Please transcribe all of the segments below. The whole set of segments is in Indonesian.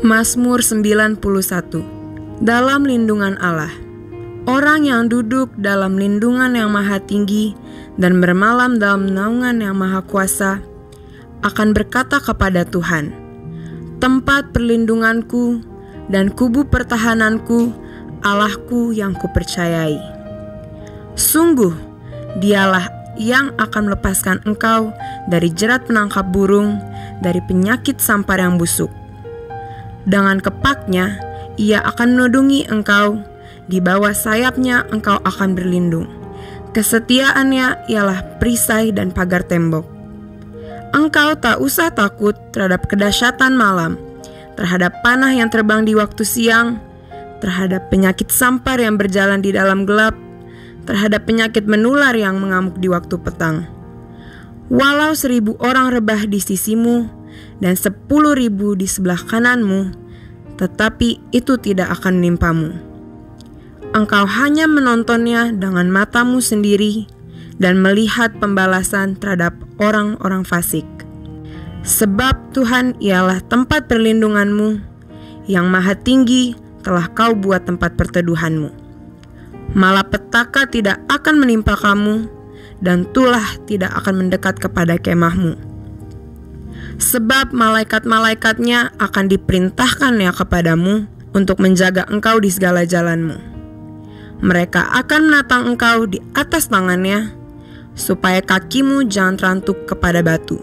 Mazmur 91. Dalam lindungan Allah. Orang yang duduk dalam lindungan yang maha tinggi dan bermalam dalam naungan yang maha kuasa akan berkata kepada Tuhan, tempat perlindunganku dan kubu pertahananku, Allahku yang kupercayai. Sungguh, dialah yang akan melepaskan engkau dari jerat penangkap burung, dari penyakit sampar yang busuk. Dengan kepaknya, ia akan menudungi engkau, di bawah sayapnya engkau akan berlindung. Kesetiaannya ialah perisai dan pagar tembok. Engkau tak usah takut terhadap kedahsyatan malam, terhadap panah yang terbang di waktu siang, terhadap penyakit sampar yang berjalan di dalam gelap, terhadap penyakit menular yang mengamuk di waktu petang. Walau 1.000 orang rebah di sisimu dan 10.000 di sebelah kananmu, tetapi itu tidak akan menimpamu. Engkau hanya menontonnya dengan matamu sendiri dan melihat pembalasan terhadap orang-orang fasik. Sebab Tuhan ialah tempat perlindunganmu, yang maha tinggi telah kau buat tempat perteduhanmu. Malapetaka tidak akan menimpa kamu, dan tulah tidak akan mendekat kepada kemahmu. Sebab malaikat-malaikatnya akan diperintahkannya kepadamu untuk menjaga engkau di segala jalanmu. Mereka akan menatang engkau di atas tangannya, supaya kakimu jangan terantuk kepada batu.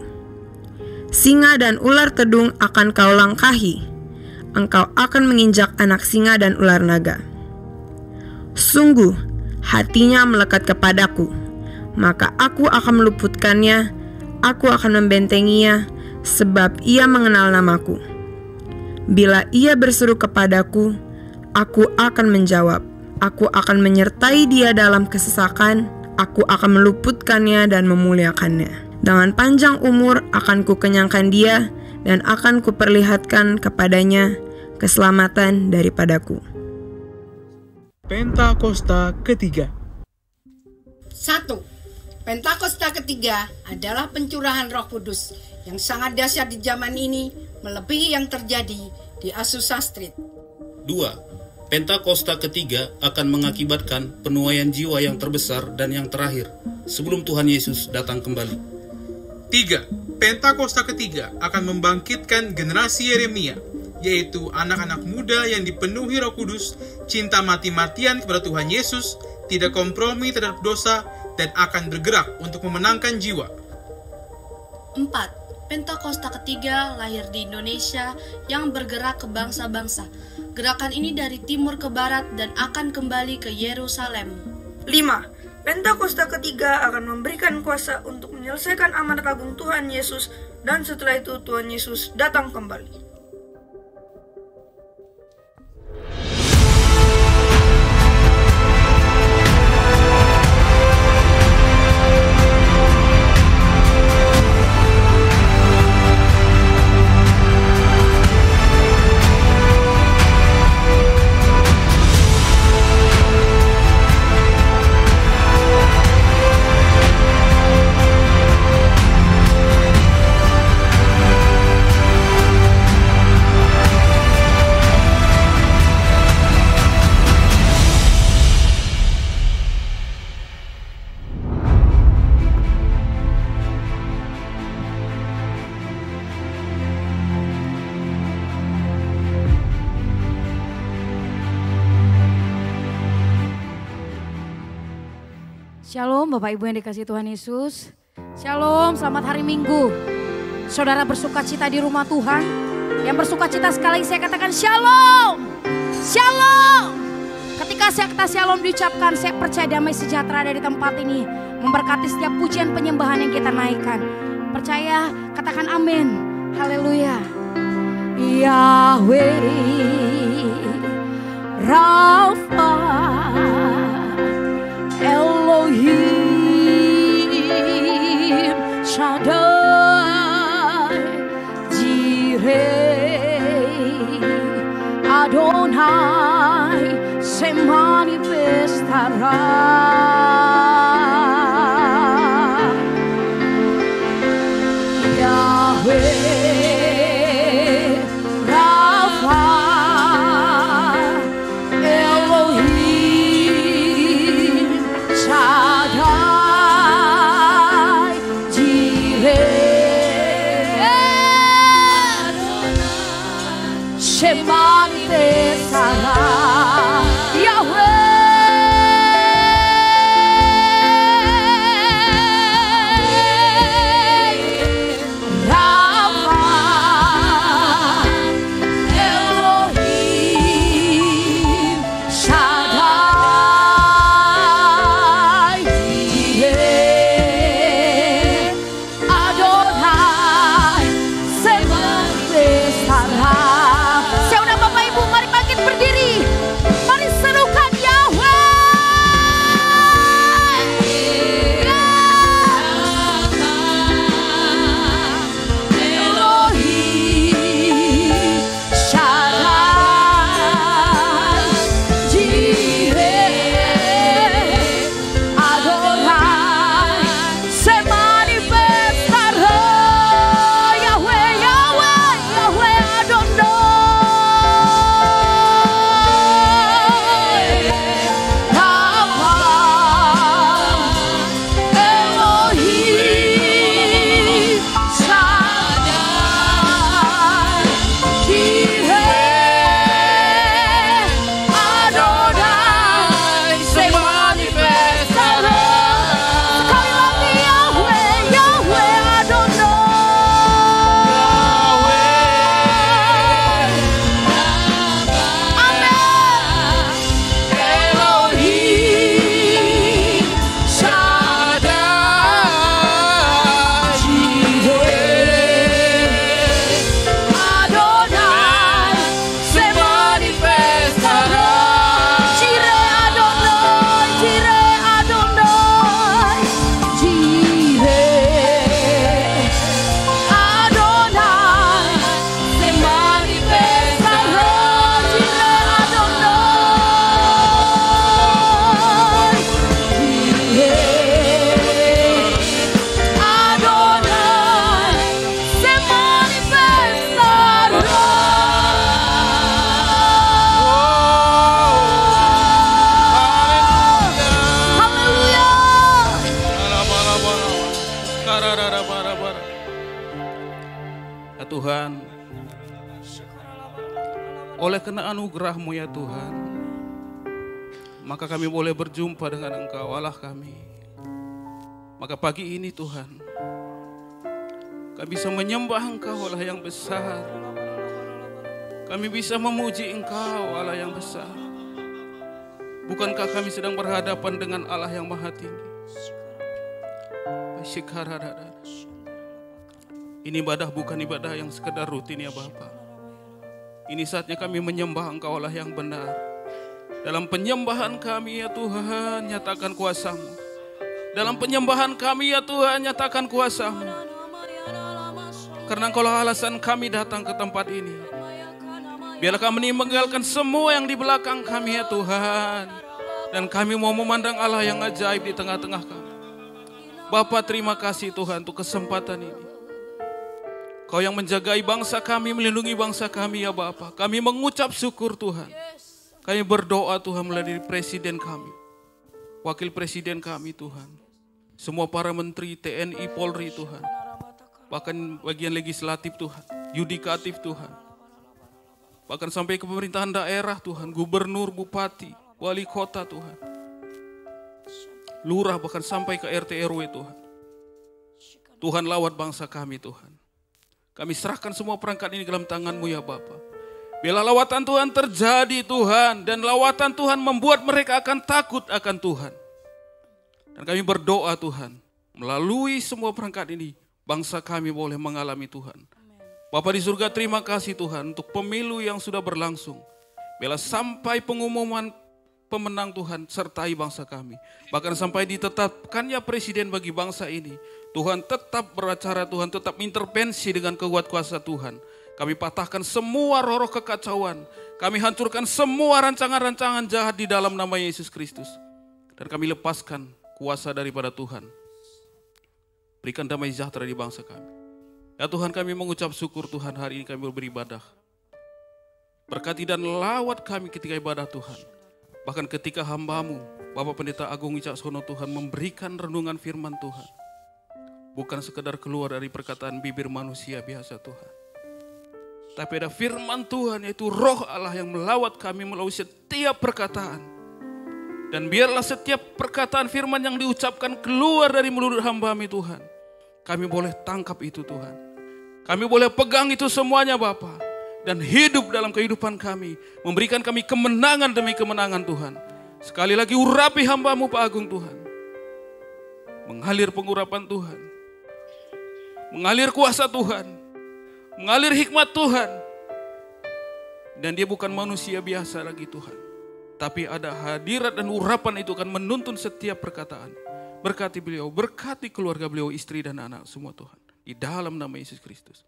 Singa dan ular tedung akan kau langkahi, engkau akan menginjak anak singa dan ular naga. Sungguh, hatinya melekat kepadaku, maka aku akan meluputkannya, aku akan membentenginya, sebab ia mengenal namaku. Bila ia berseru kepadaku, aku akan menjawab. Aku akan menyertai dia dalam kesesakan, aku akan meluputkannya dan memuliakannya. Dengan panjang umur akan kukenyangkan dia, dan akan kuperlihatkan kepadanya keselamatan daripadaku. Pentakosta ketiga. 1. Pentakosta ketiga adalah pencurahan Roh Kudus yang sangat dahsyat di zaman ini, melebihi yang terjadi di Azusa Street. 2. Pentakosta ketiga akan mengakibatkan penuaian jiwa yang terbesar dan yang terakhir sebelum Tuhan Yesus datang kembali. 3. Pentakosta ketiga akan membangkitkan generasi Yeremia, yaitu anak-anak muda yang dipenuhi Roh Kudus, cinta mati-matian kepada Tuhan Yesus, tidak kompromi terhadap dosa, dan akan bergerak untuk memenangkan jiwa. 4. Pentakosta ketiga lahir di Indonesia yang bergerak ke bangsa-bangsa. Gerakan ini dari timur ke barat dan akan kembali ke Yerusalem. 5. Pentakosta ketiga akan memberikan kuasa untuk menyelesaikan amanat agung Tuhan Yesus, dan setelah itu Tuhan Yesus datang kembali. Shalom Bapak Ibu yang dikasihi Tuhan Yesus. Shalom, selamat hari Minggu. Saudara bersukacita di rumah Tuhan. Yang bersukacita sekali saya katakan shalom. Shalom. Ketika kata shalom diucapkan, saya percaya damai sejahtera dari tempat ini memberkati setiap pujian penyembahan yang kita naikkan. Percaya, katakan amin. Haleluya. Yahweh Rafa Elohim Shaddai Jireh Adonai se manifestará. Yahweh Rafa se manifestará. Yahweh, Tuhan, oleh karena anugerah-Mu ya Tuhan, maka kami boleh berjumpa dengan Engkau Allah kami. Maka pagi ini Tuhan, kami bisa menyembah Engkau Allah yang besar. Kami bisa memuji Engkau Allah yang besar. Bukankah kami sedang berhadapan dengan Allah yang maha tinggi? Ini ibadah bukan ibadah yang sekedar rutin ya Bapa. Ini saatnya kami menyembah Engkau Allah yang benar. Dalam penyembahan kami ya Tuhan, nyatakan kuasa-Mu. Dalam penyembahan kami ya Tuhan, nyatakan kuasa-Mu. Karena Engkau lah alasan kami datang ke tempat ini. Biarlah kami meninggalkan semua yang di belakang kami ya Tuhan. Dan kami mau memandang Allah yang ajaib di tengah-tengah kami. Bapa, terima kasih Tuhan untuk kesempatan ini. Kau yang menjagai bangsa kami, melindungi bangsa kami ya Bapa. Kami mengucap syukur Tuhan. Kami berdoa Tuhan melalui presiden kami. Wakil presiden kami Tuhan. Semua para menteri, TNI, Polri Tuhan. Bahkan bagian legislatif Tuhan. Yudikatif Tuhan. Bahkan sampai ke pemerintahan daerah Tuhan. Gubernur, bupati, wali kota Tuhan. Lurah bahkan sampai ke RT RW Tuhan. Tuhan lawat bangsa kami Tuhan. Kami serahkan semua perangkat ini dalam tangan-Mu ya Bapa. Biarlah lawatan Tuhan terjadi Tuhan. Dan lawatan Tuhan membuat mereka akan takut akan Tuhan. Dan kami berdoa Tuhan. Melalui semua perangkat ini. Bangsa kami boleh mengalami Tuhan. Bapa di surga, terima kasih Tuhan. Untuk pemilu yang sudah berlangsung. Biarlah sampai pengumuman pemenang Tuhan sertai bangsa kami. Bahkan sampai ditetapkannya presiden bagi bangsa ini. Tuhan tetap beracara, Tuhan tetap intervensi dengan kekuatan kuasa Tuhan. Kami patahkan semua roh-roh kekacauan. Kami hancurkan semua rancangan-rancangan jahat di dalam nama Yesus Kristus. Dan kami lepaskan kuasa daripada Tuhan. Berikan damai sejahtera di bangsa kami. Ya Tuhan, kami mengucap syukur Tuhan, hari ini kami beribadah. Berkati dan lawat kami ketika ibadah Tuhan. Bahkan ketika hamba-Mu, Bapak Pendeta Agung Wicaksono Tuhan, memberikan renungan firman Tuhan. Bukan sekedar keluar dari perkataan bibir manusia biasa Tuhan. Tapi ada firman Tuhan, yaitu Roh Allah yang melawat kami melalui setiap perkataan. Dan biarlah setiap perkataan firman yang diucapkan keluar dari mulut hamba-Mu Tuhan, kami boleh tangkap itu Tuhan. Kami boleh pegang itu semuanya Bapa. Dan hidup dalam kehidupan kami, memberikan kami kemenangan demi kemenangan Tuhan. Sekali lagi urapi hamba-Mu Pak Agung Tuhan. Mengalir pengurapan Tuhan. Mengalir kuasa Tuhan. Mengalir hikmat Tuhan. Dan dia bukan manusia biasa lagi Tuhan. Tapi ada hadirat dan urapan itu akan menuntun setiap perkataan. Berkati beliau, berkati keluarga beliau, istri dan anak semua Tuhan. Di dalam nama Yesus Kristus.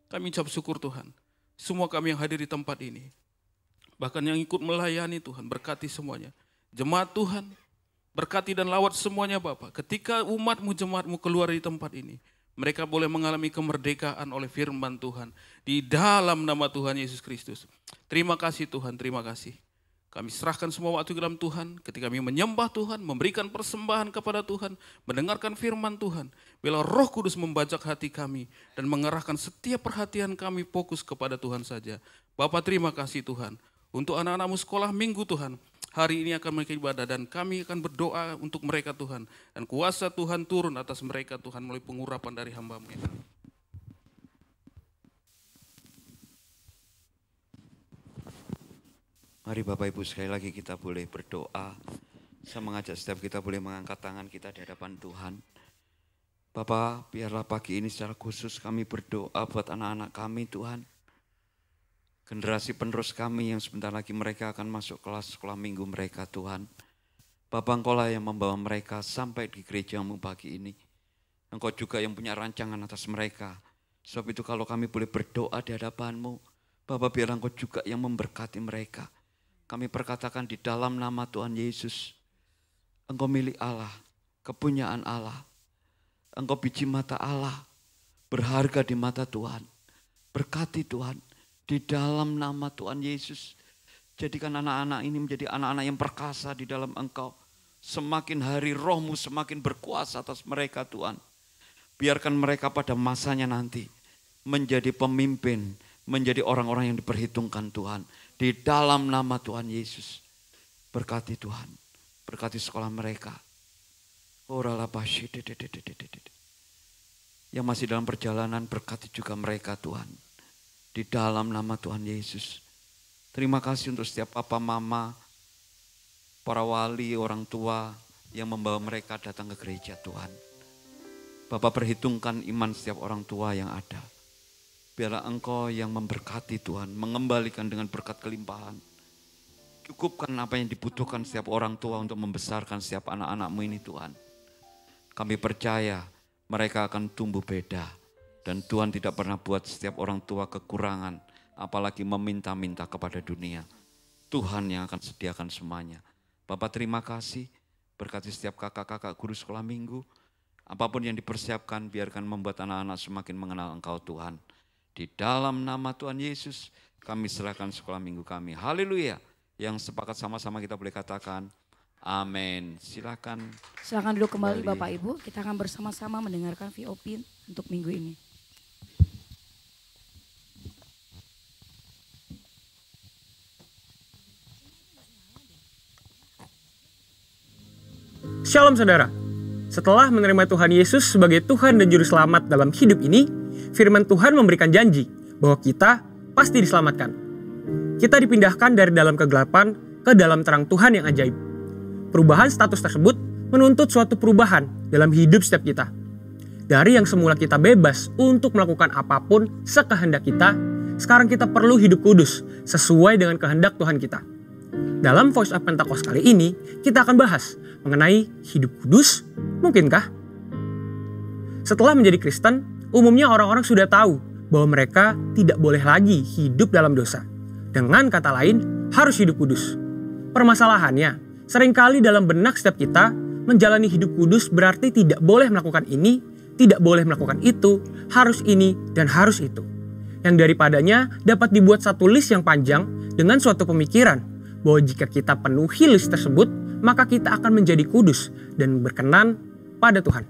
Kami ucap syukur Tuhan. Semua kami yang hadir di tempat ini. Bahkan yang ikut melayani Tuhan, berkati semuanya. Jemaat Tuhan, berkati dan lawat semuanya Bapak. Ketika umat-Mu, jemaat-Mu keluar di tempat ini, mereka boleh mengalami kemerdekaan oleh firman Tuhan. Di dalam nama Tuhan Yesus Kristus. Terima kasih Tuhan, terima kasih. Kami serahkan semua waktu ke dalam Tuhan. Ketika kami menyembah Tuhan, memberikan persembahan kepada Tuhan, mendengarkan firman Tuhan. Bila Roh Kudus membajak hati kami dan mengarahkan setiap perhatian kami fokus kepada Tuhan saja. Bapa terima kasih Tuhan. Untuk anak-anak-Mu sekolah minggu Tuhan. Hari ini akan mereka ibadah dan kami akan berdoa untuk mereka Tuhan. Dan kuasa Tuhan turun atas mereka Tuhan melalui pengurapan dari hamba-Mu. Mari Bapak Ibu sekali lagi kita boleh berdoa. Saya mengajak setiap kita boleh mengangkat tangan kita di hadapan Tuhan. Bapak biarlah pagi ini secara khusus kami berdoa buat anak-anak kami Tuhan. Generasi penerus kami yang sebentar lagi mereka akan masuk kelas sekolah minggu mereka Tuhan. Bapa Engkau lah yang membawa mereka sampai di gereja-Mu pagi ini. Engkau juga yang punya rancangan atas mereka. Sebab itu kalau kami boleh berdoa di hadapan-Mu, Bapa biarlah Engkau juga yang memberkati mereka. Kami perkatakan di dalam nama Tuhan Yesus, Engkau milik Allah, kepunyaan Allah. Engkau biji mata Allah, berharga di mata Tuhan. Berkati Tuhan. Di dalam nama Tuhan Yesus, jadikan anak-anak ini menjadi anak-anak yang perkasa di dalam Engkau. Semakin hari Roh-Mu semakin berkuasa atas mereka Tuhan. Biarkan mereka pada masanya nanti menjadi pemimpin, menjadi orang-orang yang diperhitungkan Tuhan. Di dalam nama Tuhan Yesus, berkati Tuhan, berkati sekolah mereka. Yang masih dalam perjalanan berkati juga mereka Tuhan. Di dalam nama Tuhan Yesus. Terima kasih untuk setiap papa, mama, para wali, orang tua yang membawa mereka datang ke gereja Tuhan. Bapak perhitungkan iman setiap orang tua yang ada. Biarlah Engkau yang memberkati Tuhan, mengembalikan dengan berkat kelimpahan. Cukupkan apa yang dibutuhkan setiap orang tua untuk membesarkan setiap anak-anak-Mu ini Tuhan. Kami percaya mereka akan tumbuh beda. Dan Tuhan tidak pernah buat setiap orang tua kekurangan, apalagi meminta-minta kepada dunia. Tuhan yang akan sediakan semuanya. Bapak terima kasih, berkati setiap kakak-kakak guru sekolah minggu. Apapun yang dipersiapkan, biarkan membuat anak-anak semakin mengenal Engkau Tuhan. Di dalam nama Tuhan Yesus, kami serahkan sekolah minggu kami. Haleluya. Yang sepakat sama-sama kita boleh katakan, amin. Silakan duduk kembali Bapak Ibu. Kita akan bersama-sama mendengarkan VOP untuk minggu ini. Shalom saudara. Setelah menerima Tuhan Yesus sebagai Tuhan dan Juru Selamat dalam hidup ini, firman Tuhan memberikan janji bahwa kita pasti diselamatkan. Kita dipindahkan dari dalam kegelapan ke dalam terang Tuhan yang ajaib. Perubahan status tersebut menuntut suatu perubahan dalam hidup setiap kita. Dari yang semula kita bebas untuk melakukan apapun sekehendak kita, sekarang kita perlu hidup kudus sesuai dengan kehendak Tuhan kita. Dalam Voice of Pentecost kali ini, kita akan bahas mengenai hidup kudus, mungkinkah? Setelah menjadi Kristen, umumnya orang-orang sudah tahu bahwa mereka tidak boleh lagi hidup dalam dosa. Dengan kata lain, harus hidup kudus. Permasalahannya, seringkali dalam benak setiap kita, menjalani hidup kudus berarti tidak boleh melakukan ini, tidak boleh melakukan itu, harus ini, dan harus itu. Yang daripadanya dapat dibuat satu list yang panjang dengan suatu pemikiran bahwa jika kita penuhi list tersebut, maka kita akan menjadi kudus dan berkenan pada Tuhan.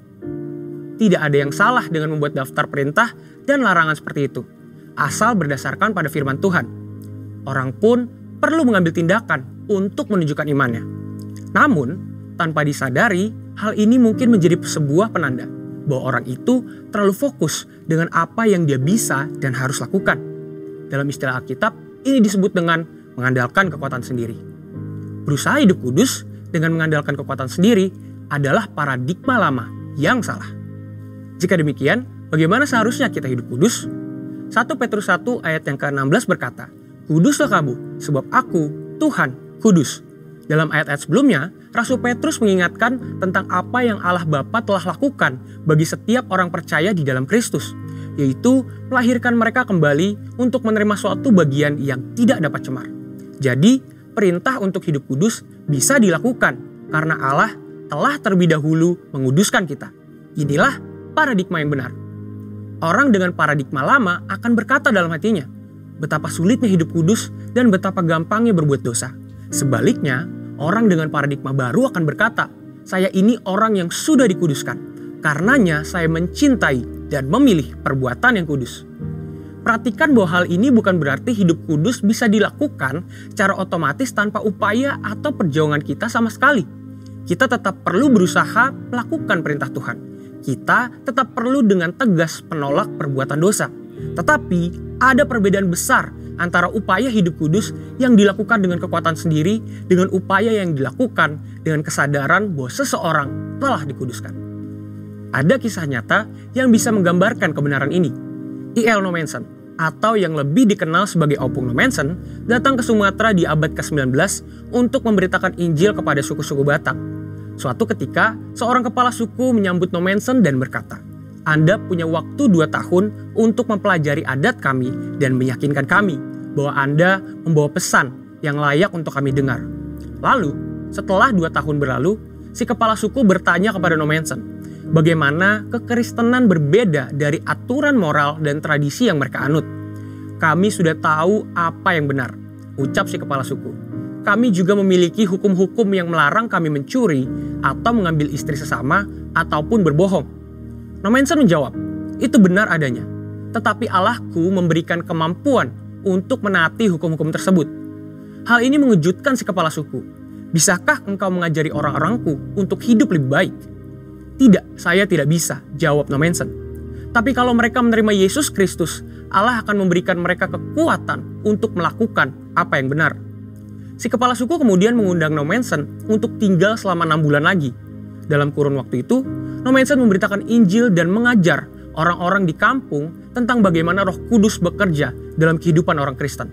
Tidak ada yang salah dengan membuat daftar perintah dan larangan seperti itu. asal berdasarkan pada firman Tuhan. Orang pun perlu mengambil tindakan untuk menunjukkan imannya. Namun, tanpa disadari, hal ini mungkin menjadi sebuah penanda bahwa orang itu terlalu fokus dengan apa yang dia bisa dan harus lakukan. Dalam istilah Alkitab, ini disebut dengan mengandalkan kekuatan sendiri. Berusaha hidup kudus dengan mengandalkan kekuatan sendiri adalah paradigma lama yang salah. Jika demikian, bagaimana seharusnya kita hidup kudus? 1 Petrus 1 ayat yang ke-16 berkata, "Kuduslah kamu, sebab aku, Tuhan, kudus." Dalam ayat-ayat sebelumnya, Rasul Petrus mengingatkan tentang apa yang Allah Bapa telah lakukan bagi setiap orang percaya di dalam Kristus, yaitu melahirkan mereka kembali untuk menerima suatu bagian yang tidak dapat cemar. Jadi, perintah untuk hidup kudus bisa dilakukan karena Allah telah terlebih dahulu menguduskan kita. Inilah paradigma yang benar. Orang dengan paradigma lama akan berkata dalam hatinya, betapa sulitnya hidup kudus dan betapa gampangnya berbuat dosa. Sebaliknya, orang dengan paradigma baru akan berkata, saya ini orang yang sudah dikuduskan. Karenanya saya mencintai dan memilih perbuatan yang kudus. Perhatikan bahwa hal ini bukan berarti hidup kudus bisa dilakukan secara otomatis tanpa upaya atau perjuangan kita sama sekali. Kita tetap perlu berusaha melakukan perintah Tuhan. Kita tetap perlu dengan tegas menolak perbuatan dosa. Tetapi ada perbedaan besar antara upaya hidup kudus yang dilakukan dengan kekuatan sendiri dengan upaya yang dilakukan dengan kesadaran bahwa seseorang telah dikuduskan. Ada kisah nyata yang bisa menggambarkan kebenaran ini. E.L. Nommensen, atau yang lebih dikenal sebagai Opung Nommensen, datang ke Sumatera di abad ke-19 untuk memberitakan Injil kepada suku-suku Batak. Suatu ketika, seorang kepala suku menyambut Nommensen dan berkata, "Anda punya waktu 2 tahun untuk mempelajari adat kami dan meyakinkan kami bahwa Anda membawa pesan yang layak untuk kami dengar." Lalu, setelah 2 tahun berlalu, si kepala suku bertanya kepada Nommensen, bagaimana kekristenan berbeda dari aturan moral dan tradisi yang mereka anut. "Kami sudah tahu apa yang benar," ucap si kepala suku. "Kami juga memiliki hukum-hukum yang melarang kami mencuri atau mengambil istri sesama ataupun berbohong." Nommensen menjawab, "Itu benar adanya. Tetapi Allahku memberikan kemampuan untuk menaati hukum-hukum tersebut." Hal ini mengejutkan si kepala suku. "Bisakah engkau mengajari orang-orangku untuk hidup lebih baik?" "Tidak, saya tidak bisa," jawab Nommensen. "Tapi kalau mereka menerima Yesus Kristus, Allah akan memberikan mereka kekuatan untuk melakukan apa yang benar." Si kepala suku kemudian mengundang Nommensen untuk tinggal selama 6 bulan lagi. Dalam kurun waktu itu, Nommensen memberitakan Injil dan mengajar orang-orang di kampung tentang bagaimana Roh Kudus bekerja dalam kehidupan orang Kristen.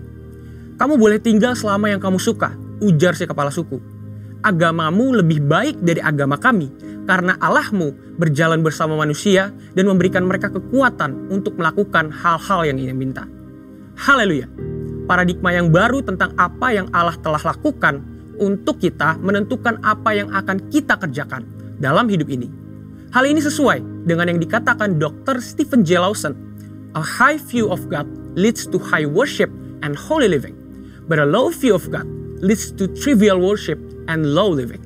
"Kamu boleh tinggal selama yang kamu suka," ujar si kepala suku. "Agamamu lebih baik dari agama kami, karena Allahmu berjalan bersama manusia dan memberikan mereka kekuatan untuk melakukan hal-hal yang ia minta." Haleluya! Paradigma yang baru tentang apa yang Allah telah lakukan untuk kita menentukan apa yang akan kita kerjakan dalam hidup ini. Hal ini sesuai dengan yang dikatakan Dr. Stephen J. Lawson, "A high view of God leads to high worship and holy living, but a low view of God leads to trivial worship and low living."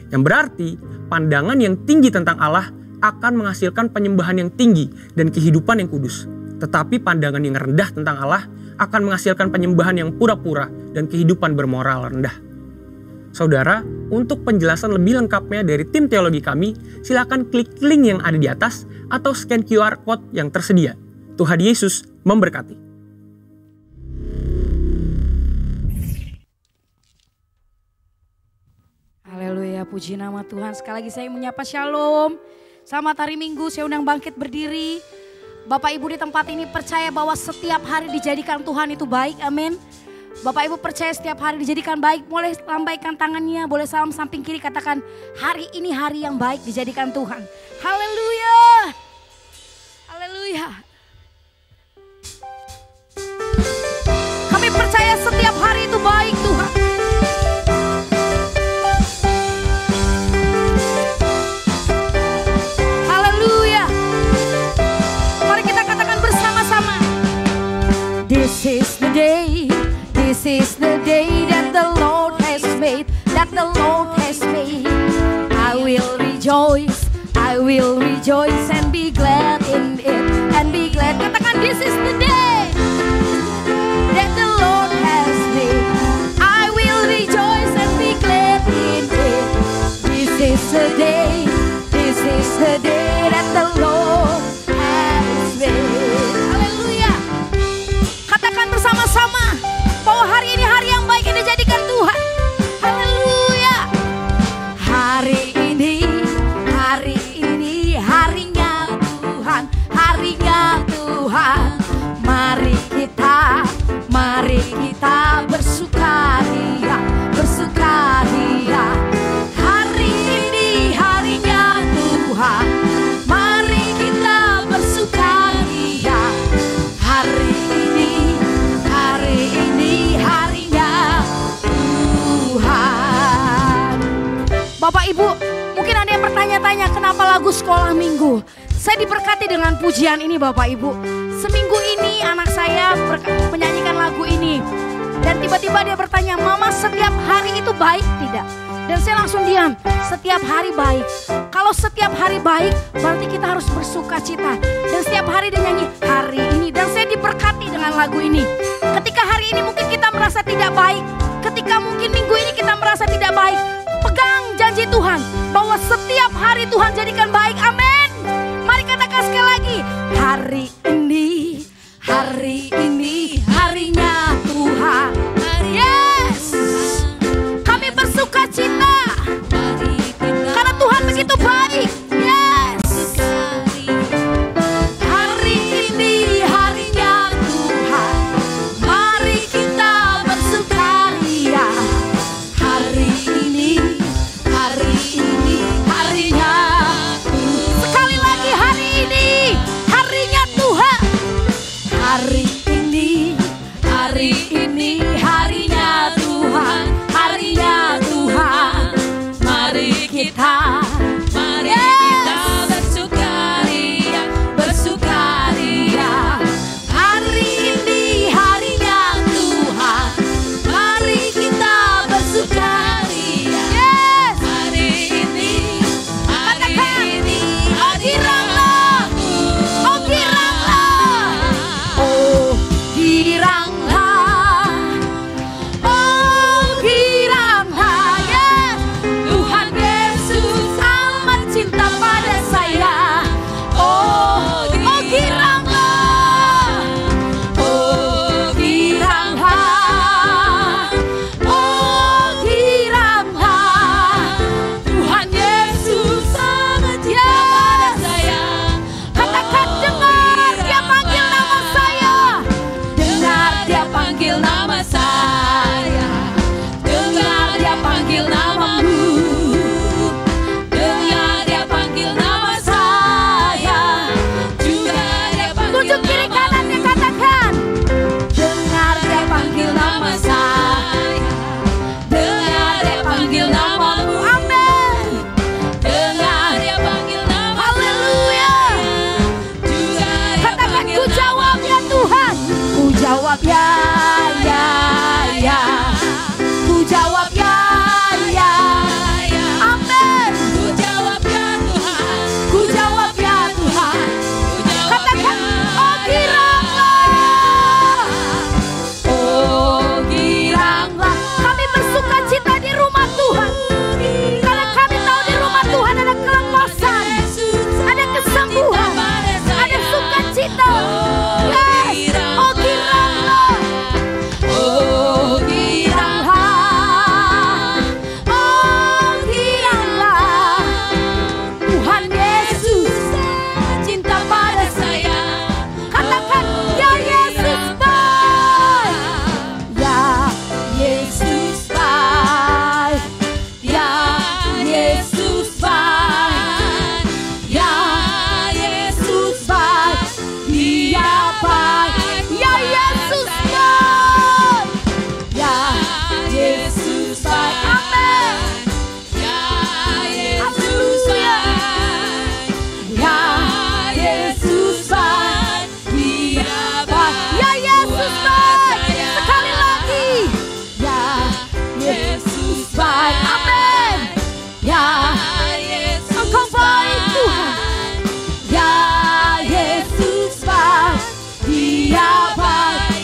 Yang berarti, pandangan yang tinggi tentang Allah akan menghasilkan penyembahan yang tinggi dan kehidupan yang kudus. Tetapi pandangan yang rendah tentang Allah akan menghasilkan penyembahan yang pura-pura dan kehidupan bermoral rendah. Saudara, untuk penjelasan lebih lengkapnya dari tim teologi kami, silakan klik link yang ada di atas atau scan QR Code yang tersedia. Tuhan Yesus memberkati. Haleluya, puji nama Tuhan. Sekali lagi saya menyapa shalom. Selamat hari Minggu, saya undang bangkit berdiri. Bapak Ibu di tempat ini percaya bahwa setiap hari dijadikan Tuhan itu baik, amin. Bapak Ibu percaya setiap hari dijadikan baik, boleh lambaikan tangannya, boleh salam samping kiri, katakan hari ini hari yang baik dijadikan Tuhan. Haleluya, haleluya. Kami percaya setiap hari itu baik Tuhan. This is the day that the Lord has made, that the Lord has made. I will rejoice and be glad in it, and be glad. Katakan this is the day. Tuhan. Mari kita bersukaria, bersukaria. Hari ini harinya Tuhan. Mari kita bersukaria. Hari ini harinya Tuhan. Bapak Ibu, mungkin ada yang bertanya-tanya kenapa lagu sekolah minggu. Saya diberkati dengan pujian ini Bapak Ibu. Seminggu ini anak saya menyanyikan lagu ini. Dan tiba-tiba dia bertanya, Mama setiap hari itu baik tidak? Dan saya langsung diam, setiap hari baik. Kalau setiap hari baik berarti kita harus bersuka cita. Dan setiap hari dia nyanyi hari ini. Dan saya diberkati dengan lagu ini. Ketika hari ini mungkin kita merasa tidak baik. Ketika mungkin minggu ini kita merasa tidak baik. Pegang janji Tuhan bahwa setiap hari Tuhan jadikan baik. Amin. Mari katakan sekali lagi. Hari ini harinya Tuhan. Yes. Kami bersuka cita. Karena Tuhan begitu baik. Yes. Hari ini harinya Tuhan. Mari kita bersukaria. Hari ini harinya Tuhan. Sekali lagi hari ini harinya Tuhan. Hari ini harinya Tuhan, harinya Tuhan. Mari kita bersukaria, bersukaria. Hari ini harinya Tuhan. Mari kita bersukaria. Yes. Hari ini giranglah. Oh giranglah. Oh giranglah. Oh giranglah. Yes. Tuhan Yesus amat cinta pada saya. Oh giranglah. Oh giranglah. Oh giranglah. Tuhan Yesus sangat cinta pada saya. Katakan dengar dia panggil nama saya. Dengar dia panggil nama saya. Dengar dia panggil namamu. Dengar dia panggil nama saya. Juga dia panggil tunjuk kiri kanan dia katakan. Dengar dia panggil nama saya. Dengar dia panggil namamu. Amin. Dengar dia panggil nama. Haleluya. Juga dia katakan ku jawab ya Tuhan. Ku jawab ya. Ku jawab ya. Amin. Ku jawab ya Tuhan. Ku jawab ya Tuhan. Katakan oh giranglah. Oh giranglah. Kami bersuka cita di rumah Tuhan. Karena kami tahu di rumah Tuhan ada kelepasan, ada kesembuhan, ada sukacita. Yes. Oh giranglah. Oh giranglah. Oh giranglah. Tuhan Yesus cinta pada saya. Katakan ya Yesus baik. Ya Yesus baik. Ya Yesus baik. Ya Yesus baik. Dia baik. Ya Yesus baik. Ya Yesus baik. Amin. Ya Yesus baik. Ya Yesus baik. Dia baik. Ya Yesus baik. Sekali lagi. Ya Yesus baik. Amin. Ya Engkau baik Tuhan. Ya Yesus baik. Dia baik.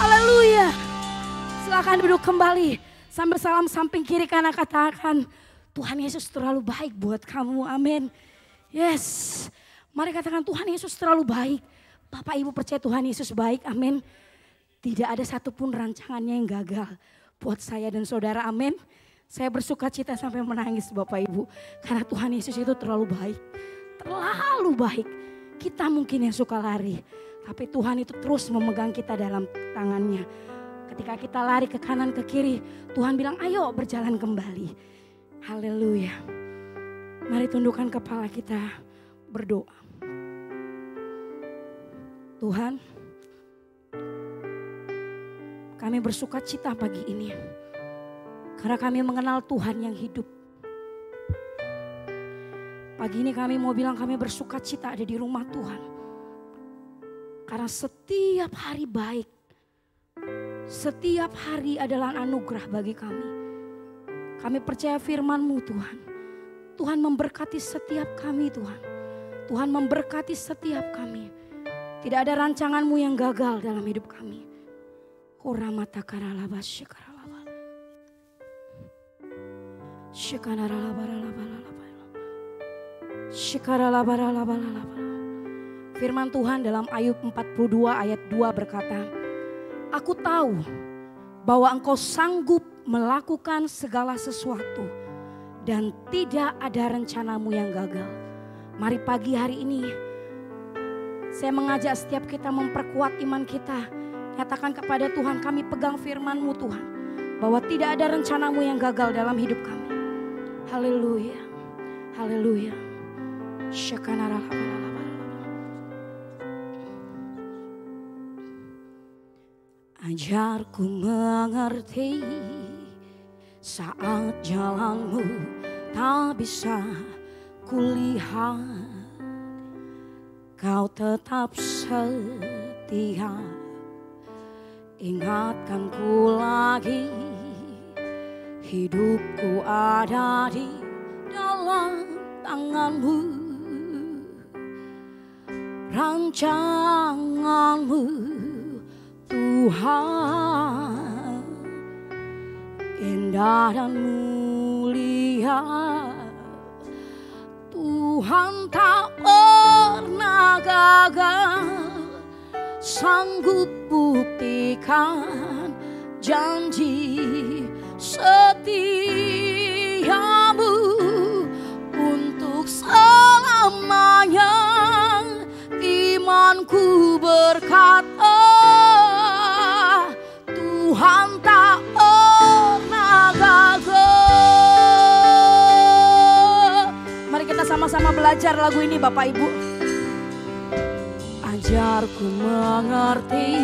Haleluya. Silakan duduk kembali. Sambil salam samping kiri kanan katakan, Tuhan Yesus terlalu baik buat kamu. Amin. Yes. Mari katakan, Tuhan Yesus terlalu baik. Bapak Ibu percaya Tuhan Yesus baik. Amin. Tidak ada satupun rancangannya yang gagal buat saya dan saudara. Amin. Saya bersuka cita sampai menangis Bapak Ibu. Karena Tuhan Yesus itu terlalu baik. Terlalu baik. Kita mungkin yang suka lari. Tapi Tuhan itu terus memegang kita dalam tangannya. Ketika kita lari ke kanan ke kiri. Tuhan bilang ayo berjalan kembali. Haleluya. Mari tundukkan kepala kita berdoa. Tuhan, kami bersuka cita pagi ini. Karena kami mengenal Tuhan yang hidup. Pagi ini kami mau bilang kami bersuka cita ada di rumah Tuhan. Karena setiap hari baik. Setiap hari adalah anugerah bagi kami. Kami percaya firman-Mu Tuhan. Tuhan memberkati setiap kami Tuhan. Tuhan memberkati setiap kami. Tidak ada rancangan-Mu yang gagal dalam hidup kami. Firman Tuhan dalam Ayub 42 ayat 2 berkata, Aku tahu bahwa Engkau sanggup melakukan segala sesuatu dan tidak ada rencana-Mu yang gagal. Mari pagi hari ini saya mengajak setiap kita memperkuat iman kita. Nyatakan kepada Tuhan, kami pegang firman-Mu Tuhan. Bahwa tidak ada rencana-Mu yang gagal dalam hidup kami. Haleluya. Haleluya. Ajarku mengerti saat jalan-Mu tak bisa kulihat. Kau tetap setia, ingatkan ku lagi, hidupku ada di dalam tangan-Mu. Rancangan-Mu Tuhan, indah dan mulia. Tuhan tak pernah gagal, sanggup buktikan janji setiamu untuk selamanya. Imanku berkata, Tuhan tak pernah gagal. Mari kita sama-sama belajar lagu ini Bapak Ibu. Ajarku mengerti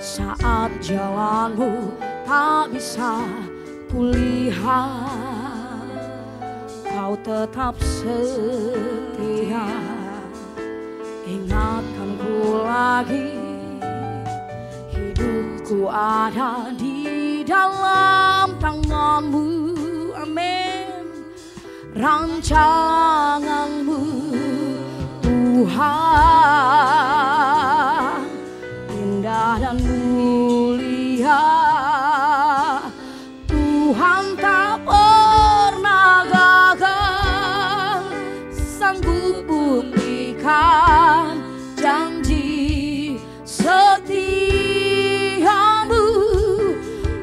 saat jalan-Mu tak bisa kulihat. Kau tetap setia, ingatkan ku lagi, hidupku ada di dalam tangan-Mu. Amin. Rancangan-Mu Tuhan, indah dan mulia. Tuhan tak pernah gagal, sanggup buktikan janji setiamu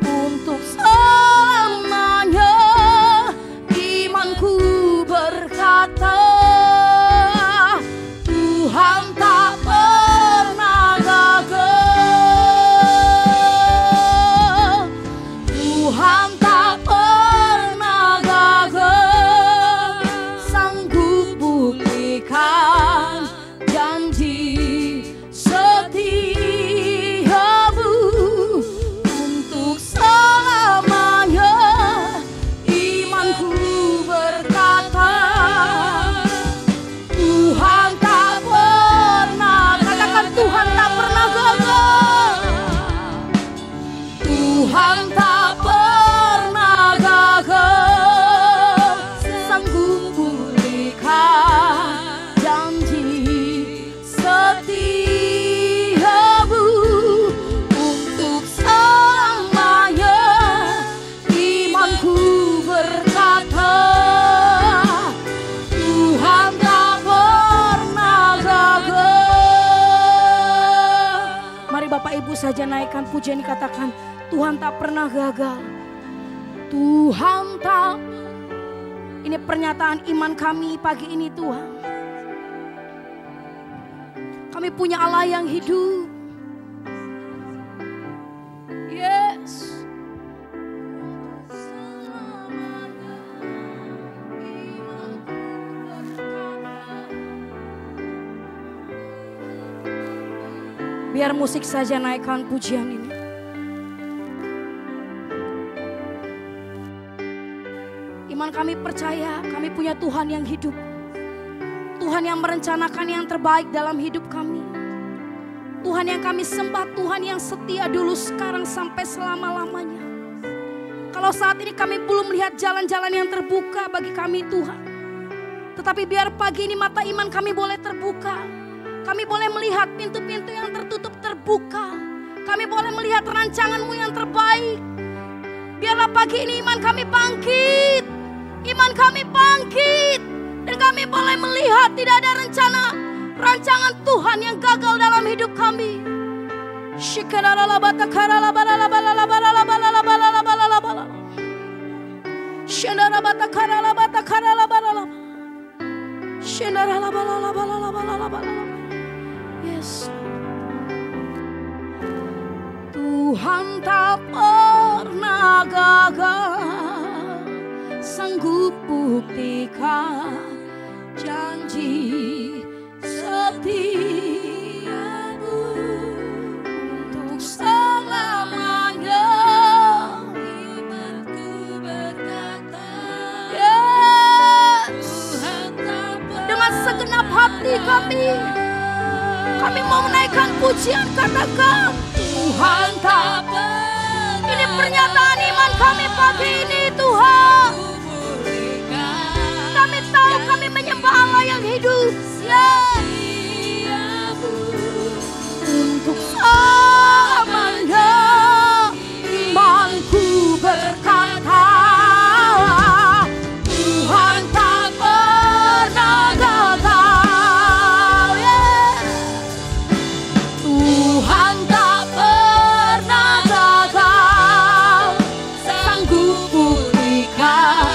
untuk selamanya. Imanku berkata, Tuhan tak pernah gagal. Tuhan tak pernah gagal, sanggup buktikan janji setiamu untuk selamanya. Imanku berkata, Tuhan tak pernah, katakan Tuhan tak pernah gagal. Tuhan tak pernah gagal, sanggup pulihkan janji setiamu saja naikkan pujian, katakan Tuhan tak pernah gagal. Tuhan tak. Ini pernyataan iman kami pagi ini Tuhan. Kami punya Allah yang hidup. Yes. Biar musik saja naikkan pujian ini. Iman kami percaya kami punya Tuhan yang hidup. Tuhan yang merencanakan yang terbaik dalam hidup kami. Tuhan yang kami sembah, Tuhan yang setia dulu, sekarang, sampai selama-lamanya. Kalau saat ini kami belum melihat jalan-jalan yang terbuka bagi kami Tuhan. Tetapi biar pagi ini mata iman kami boleh terbuka. Kami boleh melihat pintu-pintu yang tertutup terbuka. Kami boleh melihat rancangan-Mu yang terbaik. Biarlah pagi ini iman kami bangkit. Iman kami bangkit. Dan kami boleh melihat tidak ada rancangan Tuhan yang gagal dalam hidup kami. Yes. Tuhan tak pernah gagal, sanggup buktikan janji setiamu untuk selamanya. Imanku berkata, yes. Dengan segenap hati kami mau menaikkan pujian, katakan Tuhan tak pernah. Ini pernyataan iman kami pagi ini Tuhan. Kami tahu kami menyembah Allah yang hidup. Untuk selamanya imanku berkata, Tuhan tak pernah gagal. Tuhan tak pernah gagal, sanggup buktikan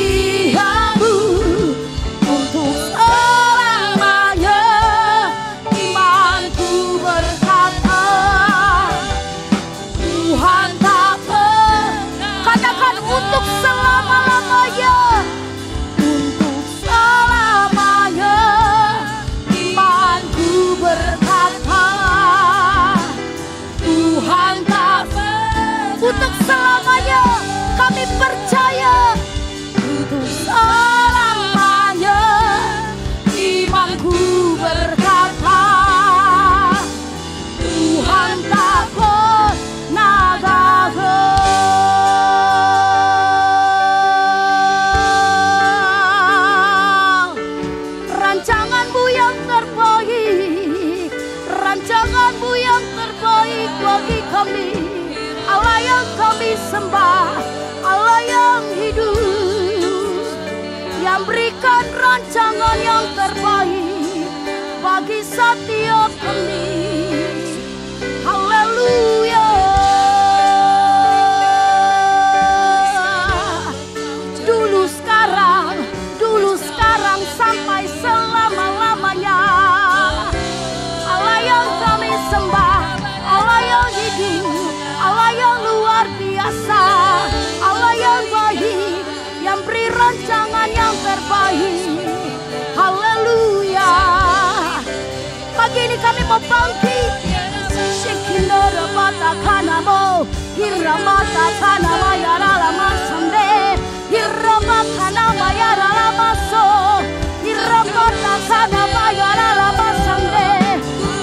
setiamu untuk selamanya. Imanku berkata, Tuhan tak pernah. Katakan untuk selama-lamanya. Untuk selamanya imanku berkata, Tuhan tak pernah. Untuk selamanya kami percaya. Untuk selamanya imanku berkata, Tuhan tak pernah gagal. Rancangan-Mu yang terbaik, rancangan-Mu yang terbaik bagi kami. Allah yang kami sembah, Allah yang hidup, yang berikan rancangan yang terbaik bagi setiap kami. Haleluya. Dulu sekarang sampai selama-lamanya. Allah yang kami sembah, Allah yang hidup, Allah yang luar biasa, Allah yang baik, yang beri rancangan yang terbaik. Haleluya. Pagi ini kami mau bangkit. Shekindara mata kanamo, hiramata kanama yaralama sande, hiramata kanama yaralama so, hiramata kanama yaralama sande,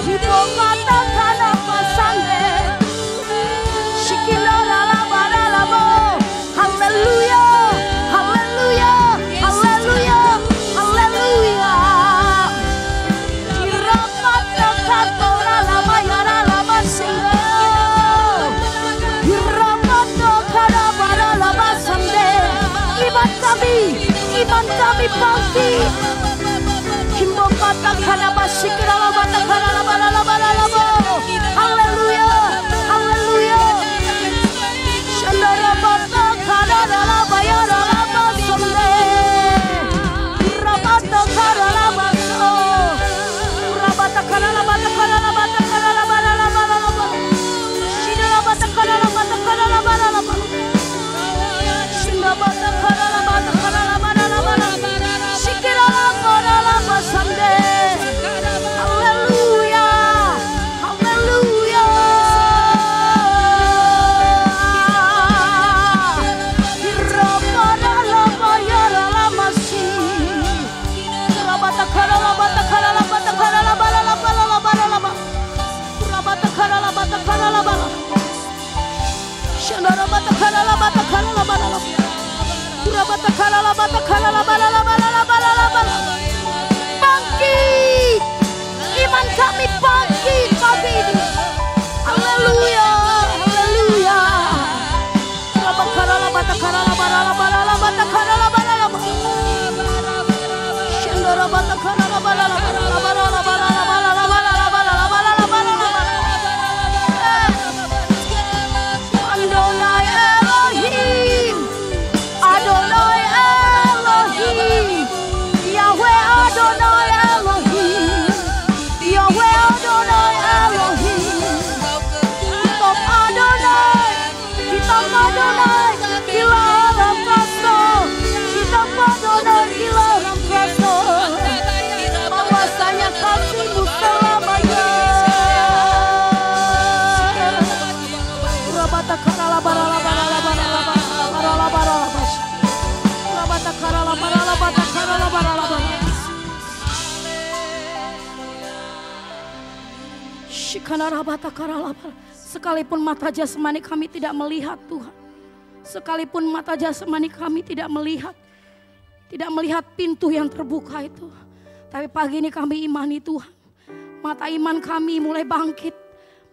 hibomata kanama sande. Shekindara lama lama. Haleluya, haleluya, haleluya, haleluya. Hiramata kanama lama yaralama sande. Iman kami pasti. Kimbo kata kana basikira la bata Bangkit, iman kami bangkit pagi ini. Haleluya, haleluya. Adonai Elohim, Adonai Elohim, Yahweh Adonai Elohim, Yahweh Adonai Elohim. Kitab Adonai, Kitab Adonai, dilarang kasar. Kitab Adonai dilarang kasar. Bahwasanya kasih-Mu selamanya. Sekalipun mata jasmani kami tidak melihat Tuhan, sekalipun mata jasmani kami tidak melihat pintu yang terbuka itu, tapi pagi ini kami imani Tuhan, mata iman kami mulai bangkit,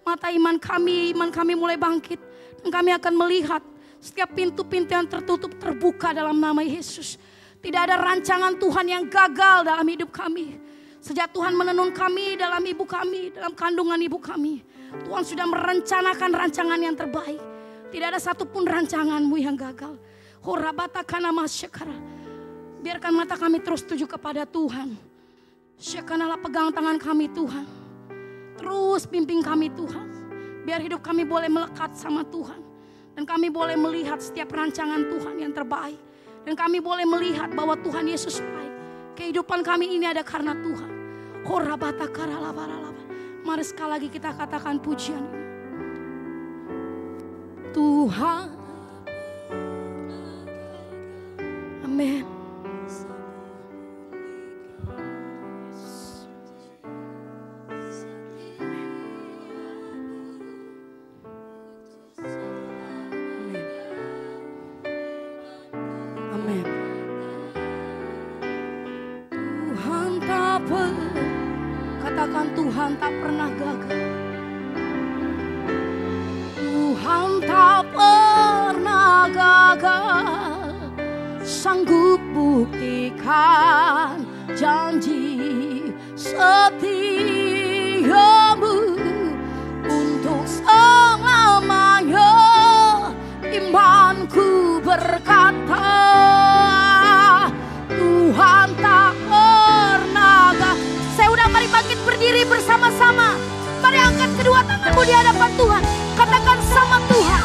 mata iman kami mulai bangkit, dan kami akan melihat setiap pintu-pintu yang tertutup terbuka dalam nama Yesus. Tidak ada rancangan Tuhan yang gagal dalam hidup kami. Sejak Tuhan menenun kami dalam ibu kami, dalam kandungan ibu kami, Tuhan sudah merencanakan rancangan yang terbaik. Tidak ada satupun rancangan-Mu yang gagal. Biarkan mata kami terus tuju kepada Tuhan. Syekanalah pegang tangan kami Tuhan. Terus pimpin kami Tuhan. Biar hidup kami boleh melekat sama Tuhan. Dan kami boleh melihat setiap rancangan Tuhan yang terbaik. Dan kami boleh melihat bahwa Tuhan Yesus baik. Kehidupan kami ini ada karena Tuhan. Mari sekali lagi kita katakan pujian ini. Tuhan. Amin. Katakan Tuhan tak pernah gagal. Tuhan tak pernah gagal. Sanggup buktikan janji setiamu untuk selamanya. Imanku berkata Tuhan tak pernah gagal. Saya udah, mari bangkit berdiri bersama-sama. Mari angkat kedua tanganmu di hadapan Tuhan. Katakan sama Tuhan.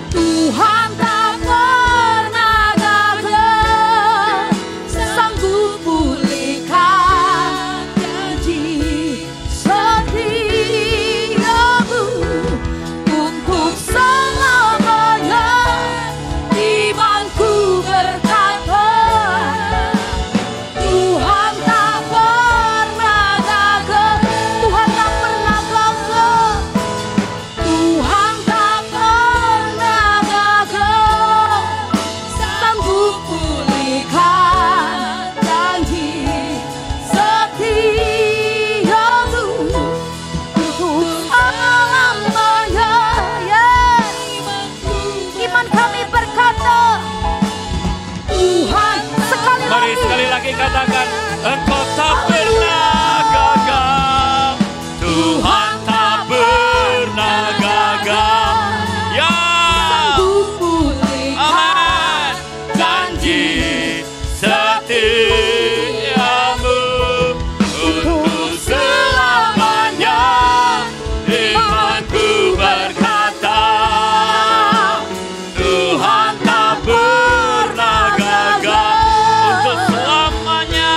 Tuhan tak pernah gagal. Sanggup pulihkan janji setiamu untuk selamanya. Imanku berkata Tuhan tak pernah gagal. Tuhan tak pernah gagal. Tuhan tak pernah gagal. Sanggup pulihkan janji setiamu untuk selamanya. Iman kami berkata Tuhan. Mari sekali lagi katakan, Engkau tak pernah gagal. Tuhan tak pernah gagal. Ya, amin. Janji setiamu untuk selamanya. Imanku berkata Tuhan tak pernah gagal. Untuk selamanya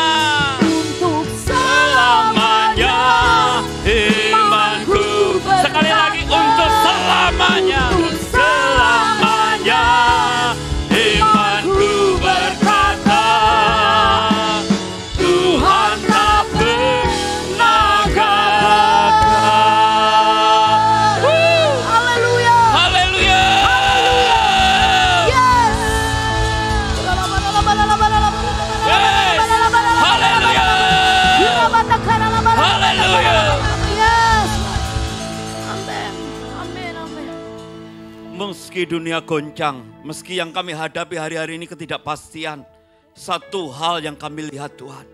Meski dunia goncang, meski yang kami hadapi hari-hari ini ketidakpastian, satu hal yang kami lihat Tuhan,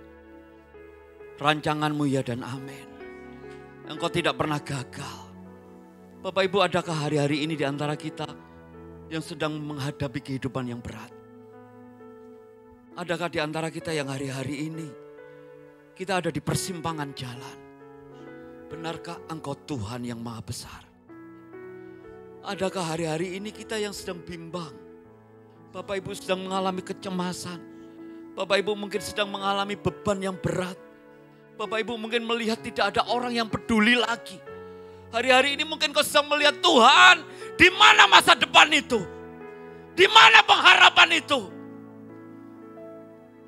rancangan-Mu ya dan amin. Engkau tidak pernah gagal. Bapak Ibu, adakah hari-hari ini di antara kita yang sedang menghadapi kehidupan yang berat? Adakah di antara kita yang hari-hari ini kita ada di persimpangan jalan? Benarkah Engkau Tuhan yang Maha Besar? Adakah hari-hari ini kita yang sedang bimbang? Bapak Ibu sedang mengalami kecemasan. Bapak Ibu mungkin sedang mengalami beban yang berat. Bapak Ibu mungkin melihat tidak ada orang yang peduli lagi. Hari-hari ini mungkin kau sedang melihat Tuhan, di mana masa depan itu? Di mana pengharapan itu?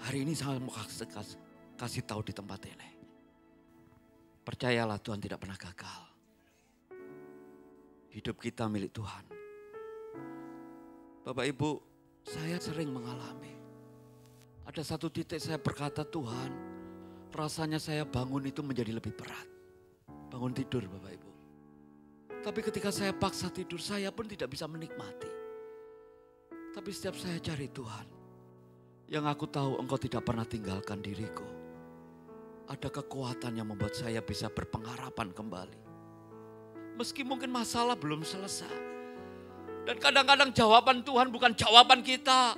Hari ini saya mau kasih tahu di tempat ini. Percayalah Tuhan tidak pernah gagal. Hidup kita milik Tuhan. Bapak Ibu, saya sering mengalami. Ada satu titik saya berkata, Tuhan, rasanya saya bangun itu menjadi lebih berat. Bangun tidur Bapak Ibu. Tapi ketika saya paksa tidur, saya pun tidak bisa menikmati. Tapi setiap saya cari Tuhan, yang aku tahu Engkau tidak pernah tinggalkan diriku. Ada kekuatan yang membuat saya bisa berpengharapan kembali. Meski mungkin masalah belum selesai. Dan kadang-kadang jawaban Tuhan bukan jawaban kita.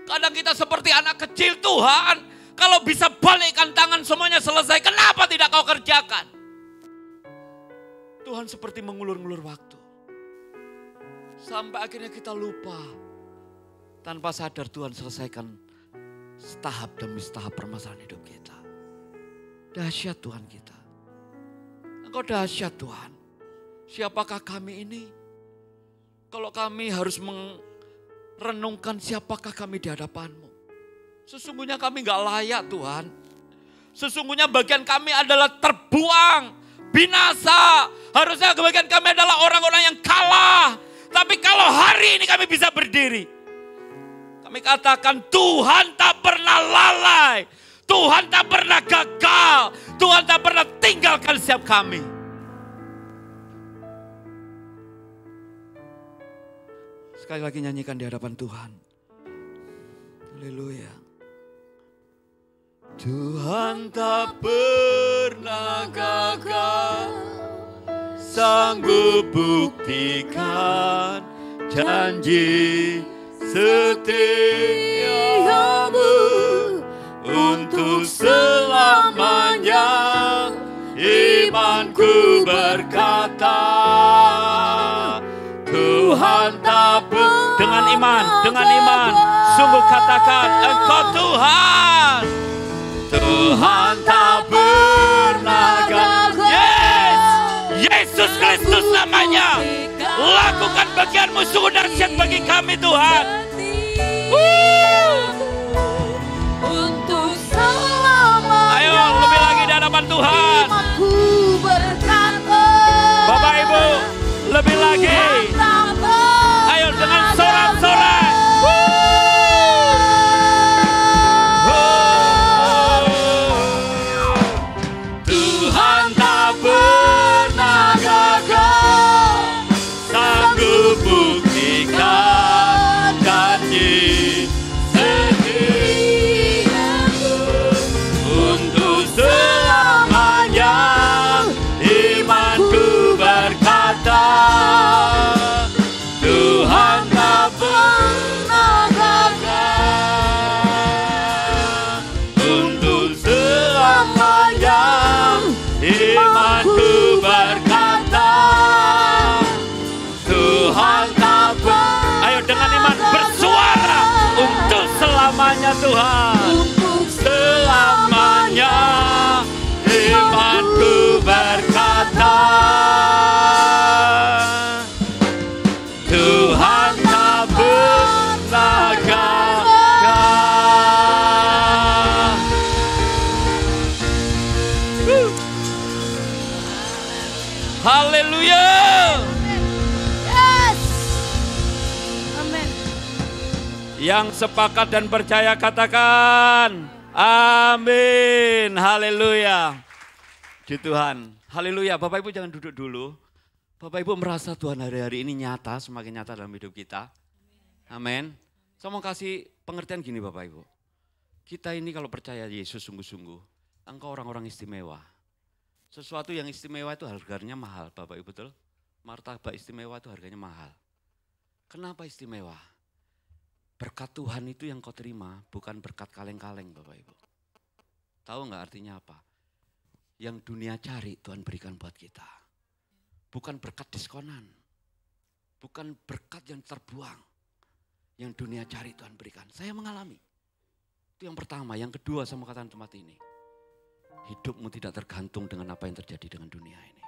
Kadang kita seperti anak kecil, Tuhan, kalau bisa balikkan tangan semuanya selesai, kenapa tidak kau kerjakan? Tuhan seperti mengulur-ngulur waktu. Sampai akhirnya kita lupa. Tanpa sadar Tuhan selesaikan setahap demi setahap permasalahan hidup kita. Dahsyat Tuhan kita. Engkau dahsyat Tuhan. Siapakah kami ini? Kalau kami harus merenungkan siapakah kami di hadapan-Mu. Sesungguhnya kami gak layak Tuhan. Sesungguhnya bagian kami adalah terbuang, binasa. Harusnya bagian kami adalah orang-orang yang kalah. Tapi kalau hari ini kami bisa berdiri, kami katakan Tuhan tak pernah lalai. Tuhan tak pernah gagal. Tuhan tak pernah tinggalkan setiap kami. Sekali lagi nyanyikan di hadapan Tuhan. Haleluya. Tuhan tak pernah gagal, sanggup buktikan janji setiamu untuk selamanya. Imanku berkata, Tuhan tak dengan iman, sungguh katakan Engkau Tuhan. Tuhan tak pernah gagal. Yes, Yesus Kristus namanya. Lakukan bagianmu, sungguh dahsyat bagi kami Tuhan. Untuk selamanya. Ayo lebih lagi di hadapan Tuhan. Bapak Ibu, lebih lagi. Ayo dengan sorak-sorak. Tuhan tak pernah gagal, sanggup buktikan janji setiamu untuk selamanya. Imanku berkata, Tuhan tak pernah gagal untuk selamanya. Imanku berkata, Tuhan tak pernah. Ayo dengan iman bersuara untuk selamanya Tuhan. Untuk selamanya. Imanku berkata, Tuhan tak pernah gagal. Haleluya. Yes. Amin. Yang sepakat dan percaya katakan amin. Haleluya. Di Tuhan. Haleluya. Bapak Ibu jangan duduk dulu. Bapak Ibu merasa Tuhan hari-hari ini nyata, semakin nyata dalam hidup kita. Amin. Saya mau kasih pengertian gini Bapak Ibu. Kita ini kalau percaya Yesus sungguh-sungguh, engkau orang-orang istimewa. Sesuatu yang istimewa itu harganya mahal Bapak Ibu, betul? Martabak istimewa itu harganya mahal. Kenapa istimewa? Berkat Tuhan itu yang kau terima, bukan berkat kaleng-kaleng Bapak Ibu. Tahu nggak artinya apa? Yang dunia cari Tuhan berikan buat kita. Bukan berkat diskonan. Bukan berkat yang terbuang. Yang dunia cari Tuhan berikan. Saya mengalami. Itu yang pertama. Yang kedua saya mau katakan tempat ini. Hidupmu tidak tergantung dengan apa yang terjadi dengan dunia ini.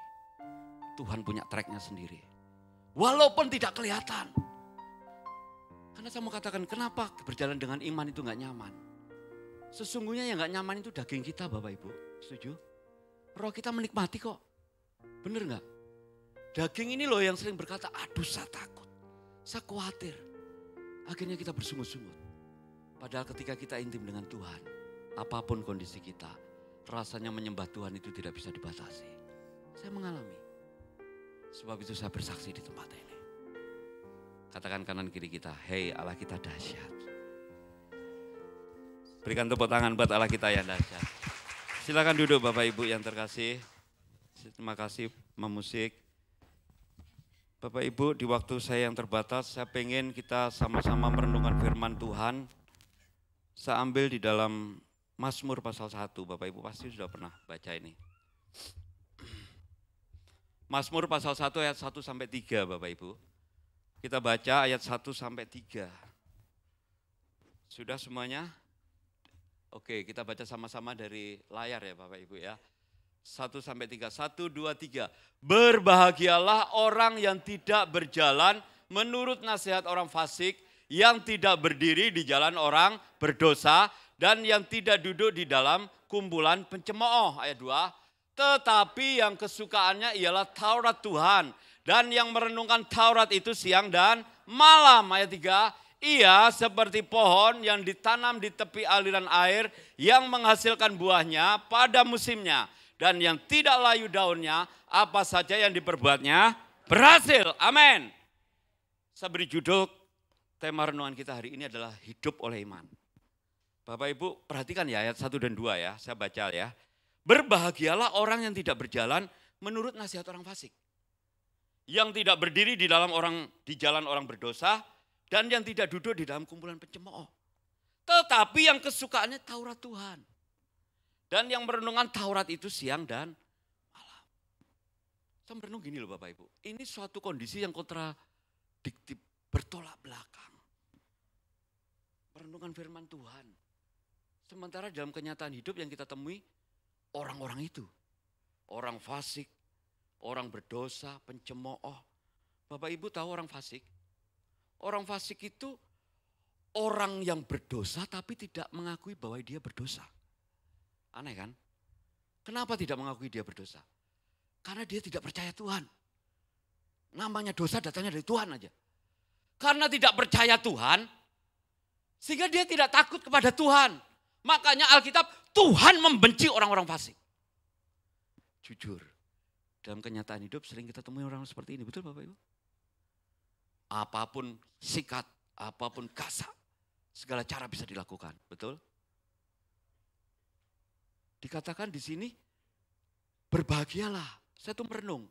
Tuhan punya tracknya sendiri. Walaupun tidak kelihatan. Karena saya mau katakan kenapa berjalan dengan iman itu gak nyaman. Sesungguhnya yang gak nyaman itu daging kita Bapak Ibu. Setuju? Roh kita menikmati kok. Bener gak? Daging ini loh yang sering berkata, aduh saya takut. Saya khawatir. Akhirnya kita bersungut-sungut. Padahal ketika kita intim dengan Tuhan. Apapun kondisi kita. Rasanya menyembah Tuhan itu tidak bisa dibatasi. Saya mengalami. Sebab itu saya bersaksi di tempat ini. Katakan kanan kiri kita, hei Allah kita dahsyat. Berikan tepuk tangan buat Allah kita yang dahsyat. Silakan duduk Bapak Ibu yang terkasih. Terima kasih memusik. Bapak Ibu di waktu saya yang terbatas, saya pengen kita sama-sama merenungkan firman Tuhan. Saya ambil di dalam Mazmur pasal 1, Bapak Ibu pasti sudah pernah baca ini. Mazmur pasal 1 ayat 1 sampai 3 Bapak Ibu. Kita baca ayat 1 sampai 3. Sudah semuanya? Oke, kita baca sama-sama dari layar ya Bapak Ibu ya. 1 sampai 3. 1, 2, 3. Berbahagialah orang yang tidak berjalan menurut nasihat orang fasik, yang tidak berdiri di jalan orang berdosa, dan yang tidak duduk di dalam kumpulan pencemooh. Ayat 2. Tetapi yang kesukaannya ialah Taurat Tuhan. Dan yang merenungkan Taurat itu siang dan malam. Ayat 3. Ia seperti pohon yang ditanam di tepi aliran air, yang menghasilkan buahnya pada musimnya. Dan yang tidak layu daunnya, apa saja yang diperbuatnya berhasil. Amin. Saya beri judul, tema renungan kita hari ini adalah hidup oleh iman. Bapak Ibu perhatikan ya ayat 1 dan 2 ya, saya baca ya. Berbahagialah orang yang tidak berjalan menurut nasihat orang fasik. Yang tidak berdiri di jalan orang berdosa, dan yang tidak duduk di dalam kumpulan pencemooh. Tetapi yang kesukaannya Taurat Tuhan. Dan yang merenungkan Taurat itu siang dan malam. Saya merenung gini loh Bapak Ibu, ini suatu kondisi yang kontradiktif, bertolak belakang. Merenungkan firman Tuhan. Sementara dalam kenyataan hidup yang kita temui, orang-orang itu. Orang fasik, orang berdosa, pencemooh. Bapak Ibu tahu orang fasik? Orang fasik itu orang yang berdosa tapi tidak mengakui bahwa dia berdosa. Aneh kan? Kenapa tidak mengakui dia berdosa? Karena dia tidak percaya Tuhan. Namanya dosa datangnya dari Tuhan aja. Karena tidak percaya Tuhan, sehingga dia tidak takut kepada Tuhan. Makanya Alkitab, Tuhan membenci orang-orang fasik. Jujur, dalam kenyataan hidup sering kita temui orang seperti ini, betul Bapak Ibu? Apapun sikat, apapun kasar, segala cara bisa dilakukan, betul? Dikatakan di sini, berbahagialah. Saya tuh merenung,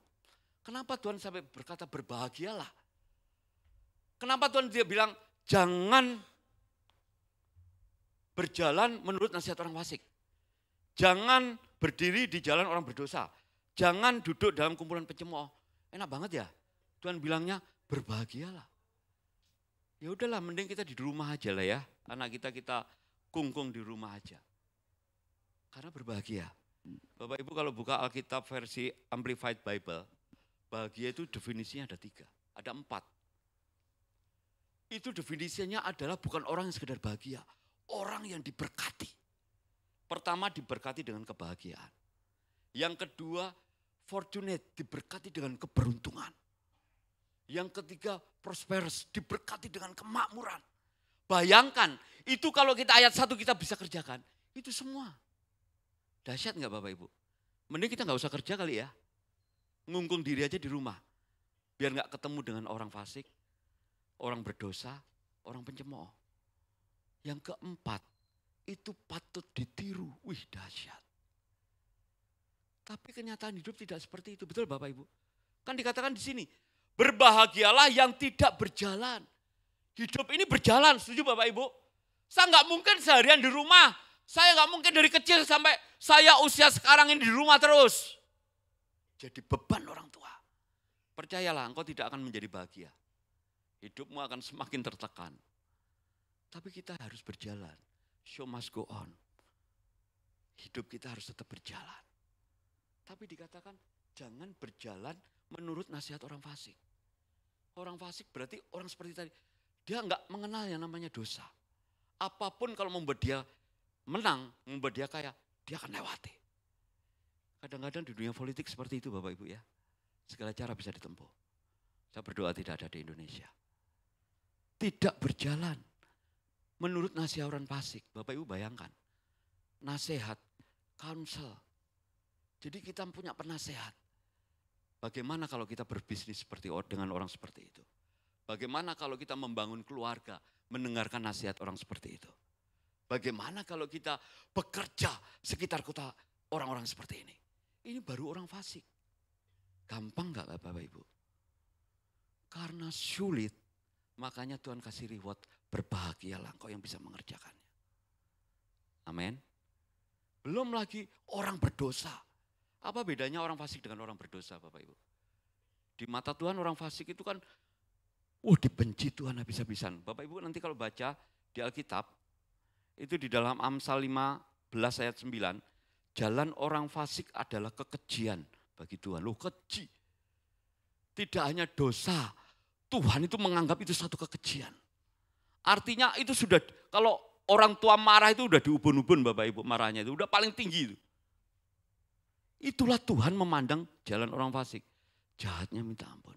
kenapa Tuhan sampai berkata berbahagialah? Kenapa Tuhan dia bilang, jangan berjalan menurut nasihat orang fasik. Jangan berdiri di jalan orang berdosa. Jangan duduk dalam kumpulan pencemooh. Enak banget ya. Tuhan bilangnya berbahagialah. Ya udahlah, mending kita di rumah aja lah ya. Anak kita kungkung di rumah aja. Karena berbahagia. Bapak Ibu kalau buka Alkitab versi Amplified Bible, bahagia itu definisinya ada 3, ada 4. Itu definisinya adalah bukan orang yang sekedar bahagia. Orang yang diberkati. Pertama diberkati dengan kebahagiaan. Yang kedua fortunate, diberkati dengan keberuntungan. Yang ketiga prosperous, diberkati dengan kemakmuran. Bayangkan, itu kalau kita ayat 1 kita bisa kerjakan. Itu semua. Dahsyat enggak Bapak Ibu? Mending kita enggak usah kerja kali ya. Ngungkung diri aja di rumah. Biar nggak ketemu dengan orang fasik, orang berdosa, orang pencemooh. Yang keempat, itu patut ditiru. Wih, dahsyat. Tapi kenyataan hidup tidak seperti itu. Betul Bapak Ibu? Kan dikatakan di sini, berbahagialah yang tidak berjalan. Hidup ini berjalan, setuju Bapak Ibu? Saya nggak mungkin seharian di rumah. Saya nggak mungkin dari kecil sampai saya usia sekarang ini di rumah terus. Jadi beban orang tua. Percayalah, engkau tidak akan menjadi bahagia. Hidupmu akan semakin tertekan. Tapi kita harus berjalan. Show must go on. Hidup kita harus tetap berjalan. Tapi dikatakan jangan berjalan menurut nasihat orang fasik. Orang fasik berarti orang seperti tadi. Dia enggak mengenal yang namanya dosa. Apapun kalau membuat dia menang, membuat dia kaya, dia akan lewati. Kadang-kadang di dunia politik seperti itu Bapak Ibu ya. Segala cara bisa ditempuh. Saya berdoa tidak ada di Indonesia. Tidak berjalan menurut nasihat orang fasik. Bapak Ibu bayangkan. Nasihat, counsel. Jadi kita punya penasehat. Bagaimana kalau kita berbisnis dengan orang seperti itu? Bagaimana kalau kita membangun keluarga, mendengarkan nasihat orang seperti itu? Bagaimana kalau kita bekerja sekitar kota orang-orang seperti ini? Ini baru orang fasik. Gampang gak Bapak Ibu? Karena sulit, makanya Tuhan kasih reward, berbahagialah engkau yang bisa mengerjakannya. Amin. Belum lagi orang berdosa. Apa bedanya orang fasik dengan orang berdosa Bapak Ibu? Di mata Tuhan orang fasik itu kan, dibenci Tuhan habis-habisan. Bapak Ibu nanti kalau baca di Alkitab, itu di dalam Amsal 15 ayat 9, jalan orang fasik adalah kekejian bagi Tuhan. Loh, keji. Tidak hanya dosa, Tuhan itu menganggap itu satu kekejian. Artinya itu sudah, kalau orang tua marah itu udah diubun-ubun Bapak Ibu marahnya itu, udah paling tinggi itu. Itulah Tuhan memandang jalan orang fasik. Jahatnya minta ampun.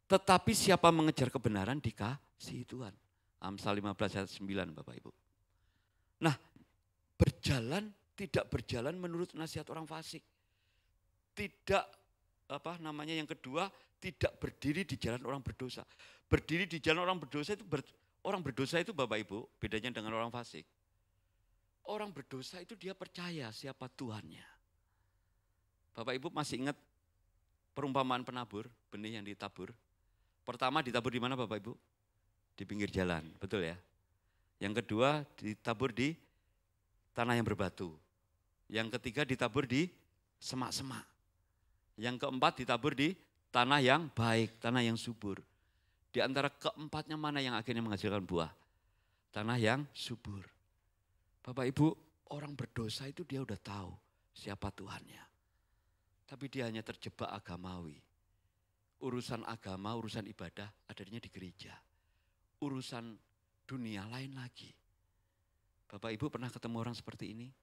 Tetapi siapa mengejar kebenaran dikasihi Tuhan. Amsal 15 ayat 9 Bapak Ibu. Nah, tidak berjalan menurut nasihat orang fasik. Tidak, yang kedua, tidak berdiri di jalan orang berdosa. Berdiri di jalan orang berdosa itu, orang berdosa itu Bapak Ibu, bedanya dengan orang fasik. Orang berdosa itu dia percaya siapa Tuhannya. Bapak Ibu masih ingat perumpamaan penabur, benih yang ditabur. Pertama ditabur di mana Bapak Ibu? Di pinggir jalan, betul ya. Yang kedua ditabur di tanah yang berbatu. Yang ketiga ditabur di semak-semak. Yang keempat ditabur di tanah yang baik, tanah yang subur. Di antara keempatnya mana yang akhirnya menghasilkan buah? Tanah yang subur. Bapak Ibu, orang berdosa itu dia udah tahu siapa Tuhannya. Tapi dia hanya terjebak agamawi. Urusan agama, urusan ibadah adanya di gereja. Urusan dunia lain lagi. Bapak Ibu pernah ketemu orang seperti ini?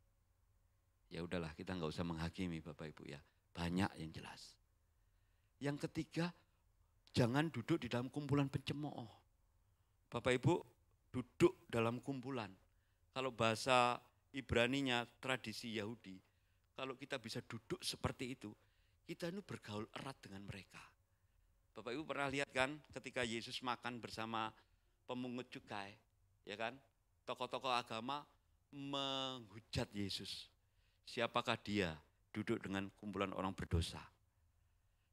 Ya udahlah, kita nggak usah menghakimi Bapak Ibu ya. Banyak yang jelas. Yang ketiga, jangan duduk di dalam kumpulan pencemooh. Bapak Ibu duduk dalam kumpulan. Kalau bahasa Ibraninya tradisi Yahudi, kalau kita bisa duduk seperti itu, kita ini bergaul erat dengan mereka. Bapak Ibu pernah lihat kan ketika Yesus makan bersama pemungut cukai, ya kan? Tokoh-tokoh agama menghujat Yesus. Siapakah dia duduk dengan kumpulan orang berdosa?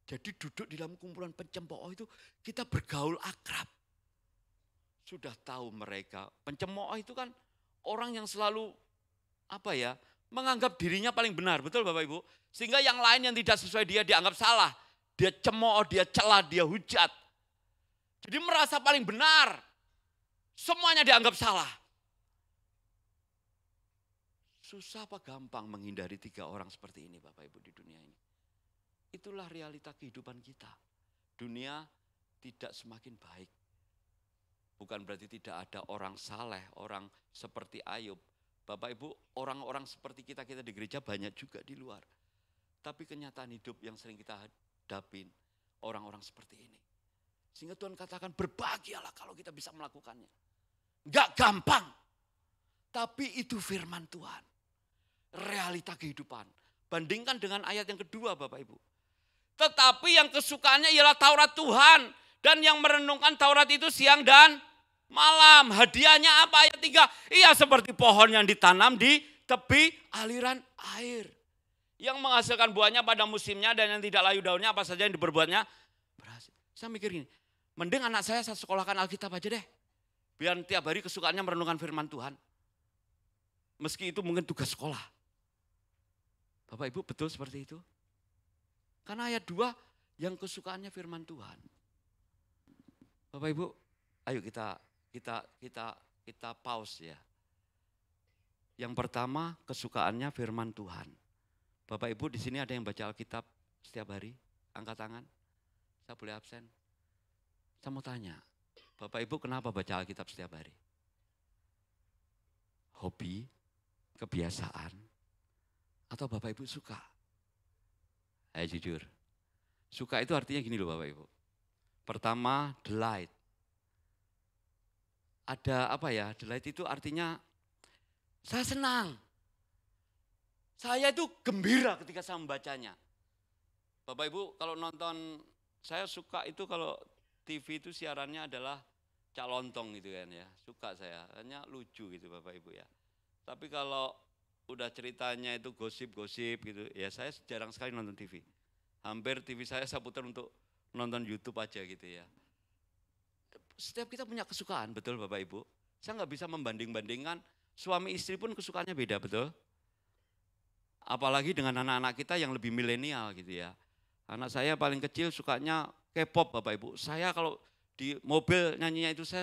Jadi duduk di dalam kumpulan pencemooh itu kita bergaul akrab. Sudah tahu mereka, pencemooh itu kan orang yang selalu menganggap dirinya paling benar, betul Bapak Ibu? Sehingga yang lain yang tidak sesuai dia dianggap salah. Dia cemooh, dia cela, dia hujat. Jadi merasa paling benar. Semuanya dianggap salah. Susah apa gampang menghindari 3 orang seperti ini Bapak Ibu di dunia ini. Itulah realita kehidupan kita. Dunia tidak semakin baik. Bukan berarti tidak ada orang saleh, orang seperti Ayub. Bapak Ibu, orang-orang seperti kita di gereja banyak juga di luar. Tapi kenyataan hidup yang sering kita hadapin, orang-orang seperti ini. Sehingga Tuhan katakan berbahagialah kalau kita bisa melakukannya. Enggak gampang. Tapi itu firman Tuhan. Realita kehidupan. Bandingkan dengan ayat yang kedua Bapak Ibu. Tetapi yang kesukaannya ialah Taurat Tuhan. Dan yang merenungkan Taurat itu siang dan malam. Hadiahnya apa? Ayat 3. Ia seperti pohon yang ditanam di tepi aliran air. Yang menghasilkan buahnya pada musimnya dan yang tidak layu daunnya apa saja yang diperbuatnya berhasil. Saya mikir gini, mending anak saya sekolahkan Alkitab aja deh. Biar tiap hari kesukaannya merenungkan firman Tuhan. Meski itu mungkin tugas sekolah. Bapak Ibu betul seperti itu? Karena ayat 2 yang kesukaannya firman Tuhan. Bapak Ibu, ayo kita pause ya. Yang pertama kesukaannya firman Tuhan. Bapak Ibu di sini ada yang baca Alkitab setiap hari? Angkat tangan. Saya boleh absen? Saya mau tanya, Bapak Ibu kenapa baca Alkitab setiap hari? Hobi, kebiasaan, atau Bapak Ibu suka? Ayo jujur. Suka itu artinya gini loh Bapak Ibu. Pertama, delight. Ada apa ya? Delight itu artinya saya senang. Saya itu gembira ketika saya membacanya. Bapak Ibu kalau nonton, saya suka itu kalau TV itu siarannya adalah Cak Lontong gitu kan ya. Suka saya, hanya lucu gitu Bapak Ibu ya. Tapi kalau udah ceritanya itu gosip-gosip gitu, ya saya jarang sekali nonton TV. Hampir TV saya putar untuk nonton YouTube aja gitu ya. Setiap kita punya kesukaan, betul Bapak Ibu. Saya nggak bisa membanding-bandingkan, suami istri pun kesukaannya beda, betul? Apalagi dengan anak-anak kita yang lebih milenial gitu ya. Anak saya paling kecil sukanya K-pop Bapak Ibu. Saya kalau di mobil nyanyinya itu saya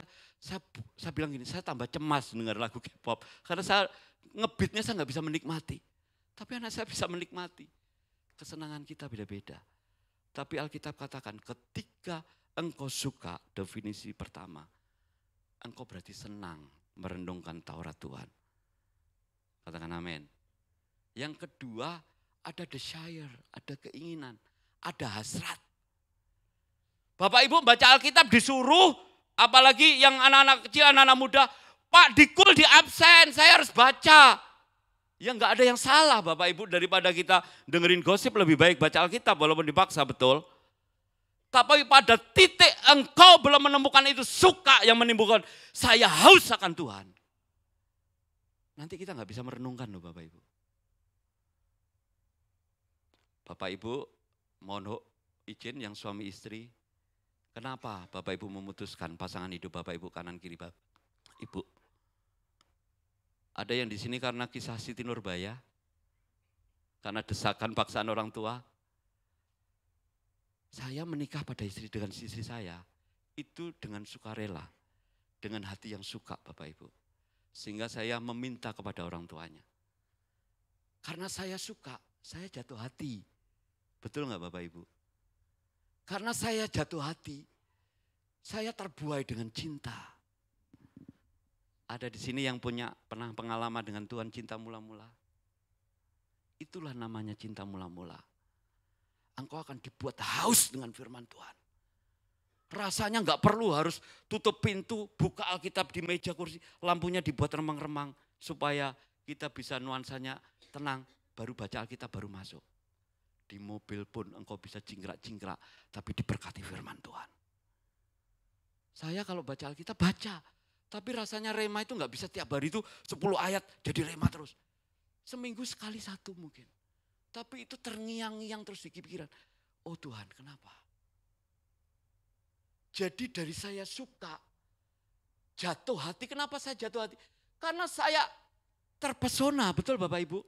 bilang gini, saya tambah cemas dengar lagu K-pop. Karena saya ngebeatnya saya nggak bisa menikmati. Tapi anak saya bisa menikmati. Kesenangan kita beda-beda. Tapi Alkitab katakan ketika engkau suka, definisi pertama, engkau berarti senang merenungkan Taurat Tuhan. Katakan amin. Yang kedua ada desire, ada keinginan, ada hasrat. Bapak Ibu baca Alkitab disuruh, apalagi yang anak-anak kecil, anak-anak muda, Pak dikul di absen, saya harus baca. Ya enggak ada yang salah Bapak Ibu, daripada kita dengerin gosip lebih baik baca Alkitab walaupun dipaksa, betul. Tapi pada titik engkau belum menemukan itu suka yang menimbulkan saya haus akan Tuhan. Nanti kita enggak bisa merenungkan loh Bapak Ibu. Bapak Ibu mohon izin yang suami istri. Kenapa Bapak Ibu memutuskan pasangan hidup Bapak Ibu kanan kiri Bapak Ibu? Ada yang di sini karena kisah Siti Nurbaya, karena desakan paksaan orang tua. Saya menikah pada istri dengan istri saya, itu dengan sukarela, dengan hati yang suka Bapak Ibu. Sehingga saya meminta kepada orang tuanya. Karena saya suka, saya jatuh hati. Betul nggak Bapak Ibu? Karena saya jatuh hati, saya terbuai dengan cinta. Ada di sini yang pernah pengalaman dengan Tuhan cinta mula-mula. Itulah namanya cinta mula-mula. Engkau akan dibuat haus dengan firman Tuhan. Rasanya nggak perlu harus tutup pintu, buka Alkitab di meja kursi, lampunya dibuat remang-remang supaya kita bisa nuansanya tenang, baru baca Alkitab baru masuk. Di mobil pun engkau bisa jingkrak-jingkrak, tapi diberkati firman Tuhan. Saya kalau baca Alkitab baca, tapi rasanya rema itu nggak bisa tiap hari itu 10 ayat jadi rema terus. Seminggu sekali satu mungkin. Tapi itu terngiang-ngiang terus di pikiran. Oh Tuhan kenapa? Jadi dari saya suka, jatuh hati. Kenapa saya jatuh hati? Karena saya terpesona, betul Bapak Ibu?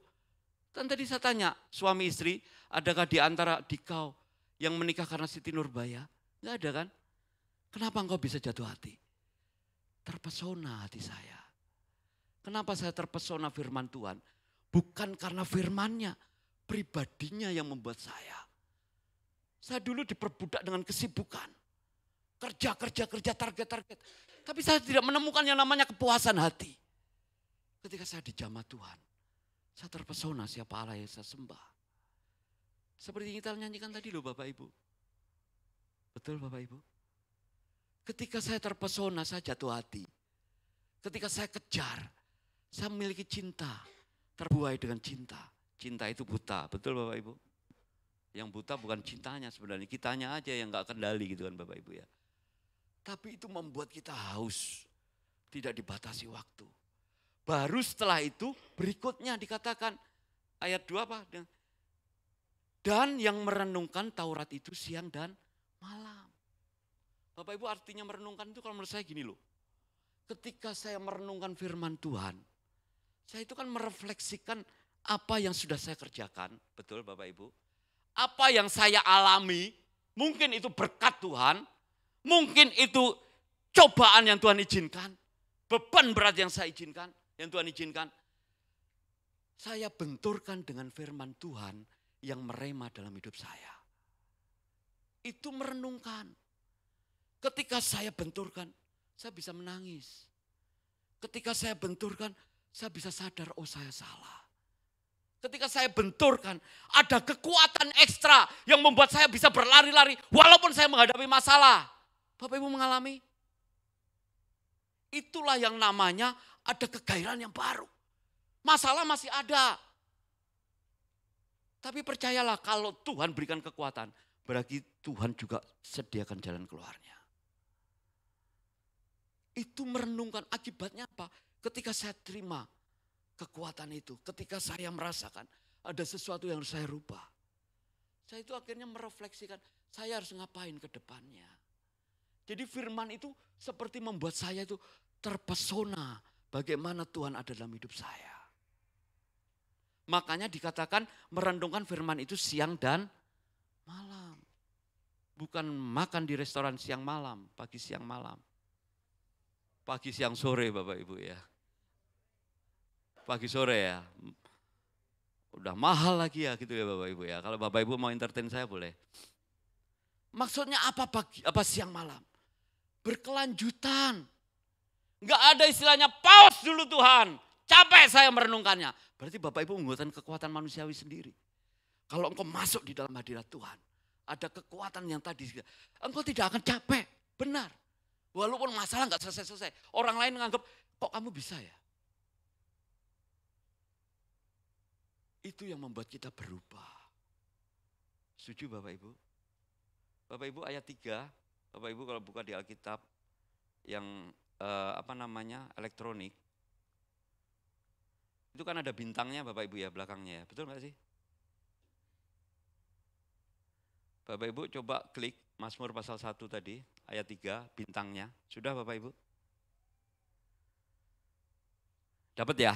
Kan tadi saya tanya, suami istri, adakah di antara dikau yang menikah karena Siti Nurbaya? Enggak ada kan? Kenapa engkau bisa jatuh hati? Terpesona hati saya. Kenapa saya terpesona firman Tuhan? Bukan karena firmannya, pribadinya yang membuat saya. Saya dulu diperbudak dengan kesibukan. Kerja, target. Tapi saya tidak menemukan yang namanya kepuasan hati. Ketika saya dijamah Tuhan, saya terpesona siapa Allah yang saya sembah. Seperti yang kita nyanyikan tadi loh Bapak Ibu. Betul Bapak Ibu? Ketika saya terpesona, saya jatuh hati. Ketika saya kejar, saya memiliki cinta. Terbuai dengan cinta. Cinta itu buta, betul Bapak Ibu? Yang buta bukan cintanya sebenarnya, kitanya aja yang gak kendali gitu kan Bapak Ibu ya. Tapi itu membuat kita haus, tidak dibatasi waktu. Baru setelah itu berikutnya dikatakan ayat 2 apa? Dan yang merenungkan Taurat itu siang dan malam. Bapak Ibu artinya merenungkan itu kalau menurut saya gini loh. Ketika saya merenungkan firman Tuhan, saya itu kan merefleksikan apa yang sudah saya kerjakan. Betul Bapak Ibu? Apa yang saya alami, mungkin itu berkat Tuhan, mungkin itu cobaan yang Tuhan izinkan, beban berat yang saya izinkan, yang Tuhan izinkan. Saya benturkan dengan firman Tuhan yang merema dalam hidup saya. Itu merenungkan. Ketika saya benturkan, saya bisa menangis. Ketika saya benturkan, saya bisa sadar, oh saya salah. Ketika saya benturkan, ada kekuatan ekstra yang membuat saya bisa berlari-lari walaupun saya menghadapi masalah. Bapak Ibu mengalami? Itulah yang namanya ada kegairahan yang baru. Masalah masih ada. Tapi percayalah kalau Tuhan berikan kekuatan, berarti Tuhan juga sediakan jalan keluarnya. Itu merenungkan akibatnya apa? Ketika saya terima kekuatan itu, ketika saya merasakan ada sesuatu yang harus saya rubah. Saya itu akhirnya merefleksikan, saya harus ngapain ke depannya. Jadi firman itu seperti membuat saya itu terpesona bagaimana Tuhan ada dalam hidup saya. Makanya dikatakan merenungkan firman itu siang dan malam. Bukan makan di restoran siang malam, pagi siang malam. Pagi siang sore Bapak Ibu ya. Pagi sore ya, udah mahal lagi ya gitu ya Bapak Ibu ya. Kalau Bapak Ibu mau entertain saya boleh. Maksudnya apa pagi, apa siang malam? Berkelanjutan. Enggak ada istilahnya pause dulu Tuhan, capek saya merenungkannya. Berarti Bapak Ibu menggunakan kekuatan manusiawi sendiri. Kalau engkau masuk di dalam hadirat Tuhan, ada kekuatan yang tadi, engkau tidak akan capek, benar. Walaupun masalah enggak selesai-selesai. Orang lain menganggap, kok kamu bisa ya? Itu yang membuat kita berubah. Setuju Bapak Ibu? Bapak Ibu ayat 3, Bapak Ibu kalau buka di Alkitab yang elektronik. Itu kan ada bintangnya Bapak Ibu ya belakangnya ya, betul gak sih? Bapak Ibu coba klik Mazmur pasal 1 tadi, ayat 3, bintangnya. Sudah Bapak Ibu? Dapat ya?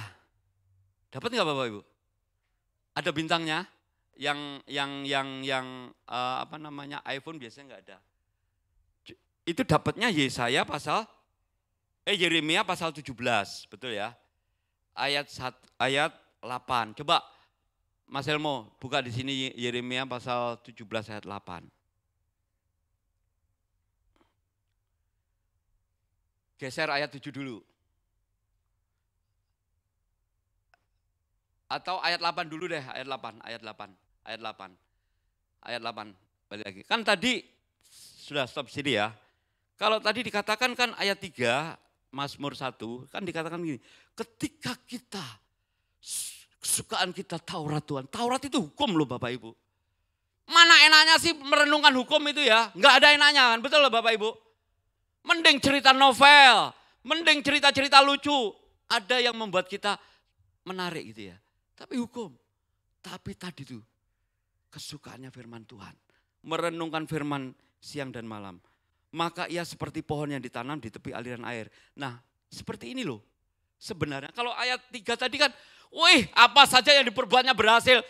Dapat gak Bapak Ibu? Ada bintangnya, yang iPhone biasanya enggak ada. Itu dapatnya Yeremia pasal 17, betul ya? Ayat 8. Coba Mas Elmo buka di sini Yeremia pasal 17 ayat 8. Geser ayat 7 dulu. Atau ayat 8 dulu deh, ayat 8. Balik lagi. Kan tadi sudah stop sini ya. Kalau tadi dikatakan kan ayat 3, Mazmur 1, kan dikatakan gini. Ketika kita, kesukaan kita Taurat Tuhan. Taurat itu hukum loh Bapak Ibu. Mana enaknya sih merenungkan hukum itu ya? Enggak ada enaknya kan, betul loh Bapak Ibu? Mending cerita novel, mending cerita-cerita lucu. Ada yang membuat kita menarik gitu ya. Tapi hukum. Tapi tadi tuh kesukaannya firman Tuhan. Merenungkan firman siang dan malam. Maka ia seperti pohon yang ditanam di tepi aliran air. Nah seperti ini loh. Sebenarnya kalau ayat 3 tadi kan, wih apa saja yang diperbuatnya berhasil.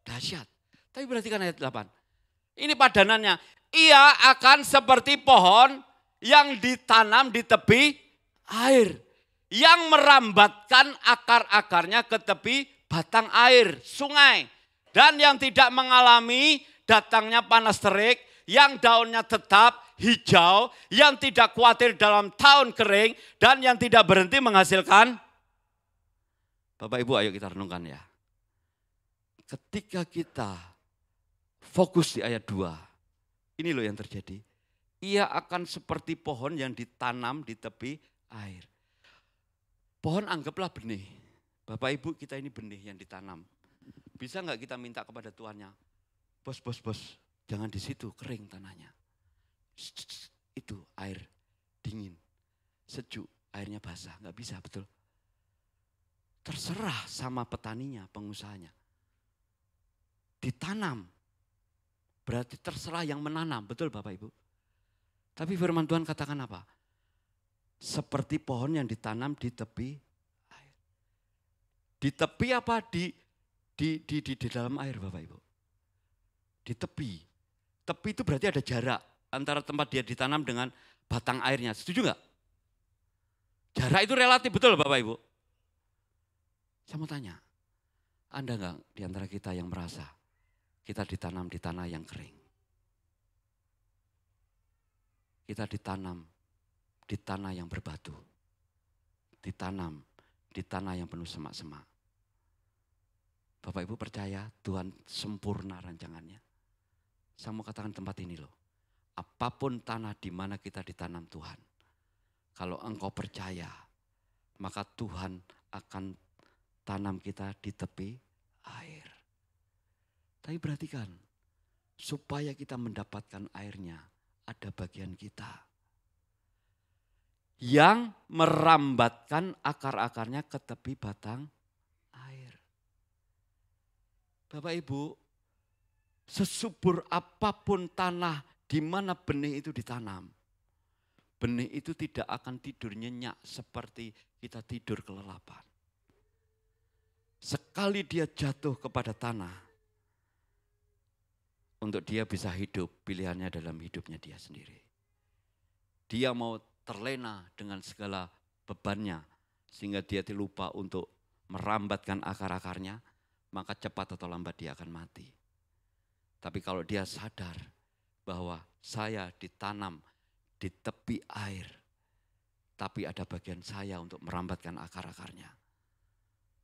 Dahsyat. Tapi perhatikan ayat 8. Ini padanannya. Ia akan seperti pohon yang ditanam di tepi air. Yang merambatkan akar-akarnya ke tepi batang air, sungai. Dan yang tidak mengalami datangnya panas terik, yang daunnya tetap hijau, yang tidak khawatir dalam tahun kering, dan yang tidak berhenti menghasilkan. Bapak Ibu ayo kita renungkan ya. Ketika kita fokus di ayat 2, ini loh yang terjadi. Ia akan seperti pohon yang ditanam di tepi air. Pohon anggaplah benih. Bapak Ibu kita ini benih yang ditanam. Bisa enggak kita minta kepada Tuhannya? Bos, jangan di situ, kering tanahnya. Itu air dingin, sejuk, airnya basah, nggak bisa, betul. Terserah sama petaninya, pengusahanya. Ditanam, berarti terserah yang menanam, betul Bapak Ibu. Tapi firman Tuhan katakan apa? Seperti pohon yang ditanam di tepi air. Di tepi apa? Di dalam air Bapak Ibu. Di tepi. Tepi itu berarti ada jarak antara tempat dia ditanam dengan batang airnya. Setuju nggak? Jarak itu relatif, betul Bapak Ibu? Saya mau tanya, Anda nggak di antara kita yang merasa kita ditanam di tanah yang kering? Kita ditanam di tanah yang berbatu. Ditanam di tanah yang penuh semak-semak. Bapak Ibu percaya Tuhan sempurna rancangannya? Saya mau katakan tempat ini loh. Apapun tanah di mana kita ditanam Tuhan. Kalau engkau percaya, maka Tuhan akan tanam kita di tepi air. Tapi perhatikan, supaya kita mendapatkan airnya, ada bagian kita yang merambatkan akar-akarnya ke tepi batang air. Bapak Ibu, sesubur apapun tanah di mana benih itu ditanam, benih itu tidak akan tidur nyenyak seperti kita tidur kelelapan. Sekali dia jatuh kepada tanah, untuk dia bisa hidup, pilihannya dalam hidupnya dia sendiri. Dia mau terlena dengan segala bebannya, sehingga dia lupa untuk merambatkan akar-akarnya, maka cepat atau lambat dia akan mati. Tapi kalau dia sadar bahwa saya ditanam di tepi air, tapi ada bagian saya untuk merambatkan akar-akarnya,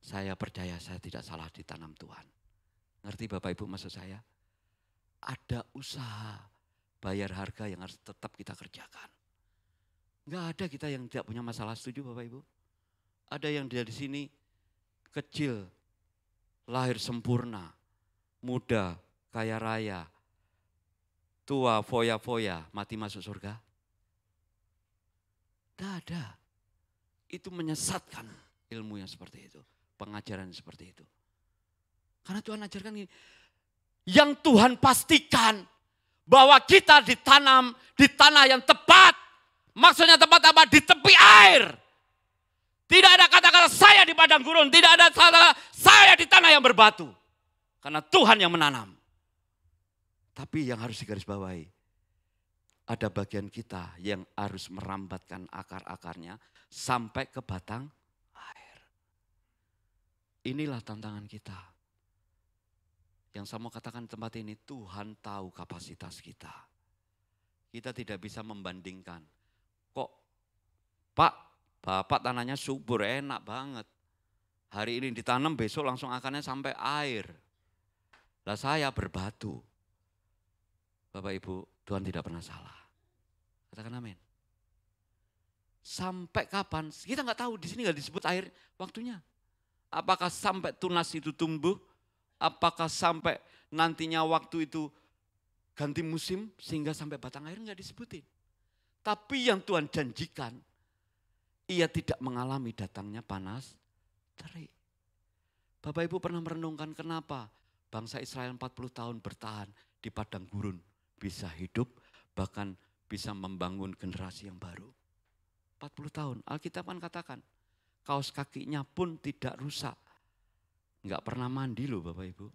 saya percaya saya tidak salah ditanam Tuhan. Ngerti Bapak Ibu maksud saya? Ada usaha bayar harga yang harus tetap kita kerjakan. Enggak ada kita yang tidak punya masalah, setuju Bapak Ibu? Ada yang dia di sini kecil, lahir sempurna, muda, kaya raya, tua, foya-foya, mati masuk surga? Tidak ada. Itu menyesatkan ilmu yang seperti itu, pengajaran seperti itu. Karena Tuhan ajarkan ini, yang Tuhan pastikan bahwa kita ditanam di tanah yang tepat. Maksudnya tepat apa? Di tepi air. Tidak ada kata-kata saya di padang gurun, tidak ada kata saya di tanah yang berbatu. Karena Tuhan yang menanam. Tapi yang harus digarisbawahi, ada bagian kita yang harus merambatkan akar-akarnya sampai ke batang air. Inilah tantangan kita. Yang saya mau katakan di tempat ini, Tuhan tahu kapasitas kita. Kita tidak bisa membandingkan. Kok Pak, Bapak tanahnya subur, enak banget. Hari ini ditanam, besok langsung akarnya sampai air. Lah saya berbatu. Bapak Ibu, Tuhan tidak pernah salah. Katakan amin. Sampai kapan? Kita nggak tahu, di sini nggak disebut air waktunya. Apakah sampai tunas itu tumbuh? Apakah sampai nantinya waktu itu ganti musim sehingga sampai batang air, enggak disebutin. Tapi yang Tuhan janjikan, ia tidak mengalami datangnya panas terik. Bapak Ibu pernah merenungkan kenapa bangsa Israel 40 tahun bertahan di padang gurun, bisa hidup bahkan bisa membangun generasi yang baru. 40 tahun, Alkitab kan katakan kaos kakinya pun tidak rusak. Enggak pernah mandi loh Bapak Ibu.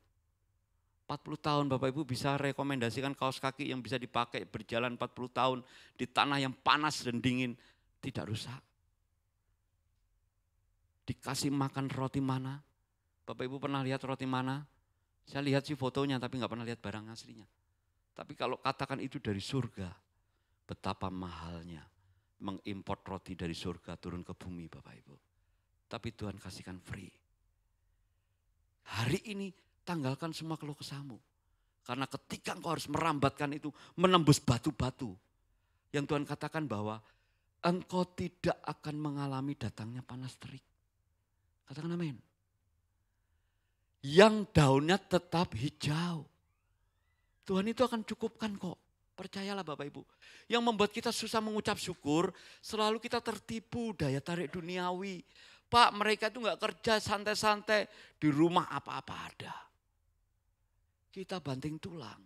40 tahun Bapak Ibu bisa rekomendasikan kaos kaki yang bisa dipakai berjalan 40 tahun di tanah yang panas dan dingin, tidak rusak. Dikasih makan roti mana? Bapak Ibu pernah lihat roti mana? Saya lihat sih fotonya tapi enggak pernah lihat barang aslinya. Tapi kalau katakan itu dari surga, betapa mahalnya mengimport roti dari surga turun ke bumi Bapak Ibu. Tapi Tuhan kasihkan free. Hari ini tanggalkan semua keluh kesahmu. Karena ketika engkau harus merambatkan itu, menembus batu-batu. Yang Tuhan katakan bahwa engkau tidak akan mengalami datangnya panas terik. Katakan amin. Yang daunnya tetap hijau. Tuhan itu akan cukupkan kok. Percayalah Bapak Ibu. Yang membuat kita susah mengucap syukur, selalu kita tertipu daya tarik duniawi. Pak, mereka itu enggak kerja santai-santai, di rumah apa-apa ada. Kita banting tulang.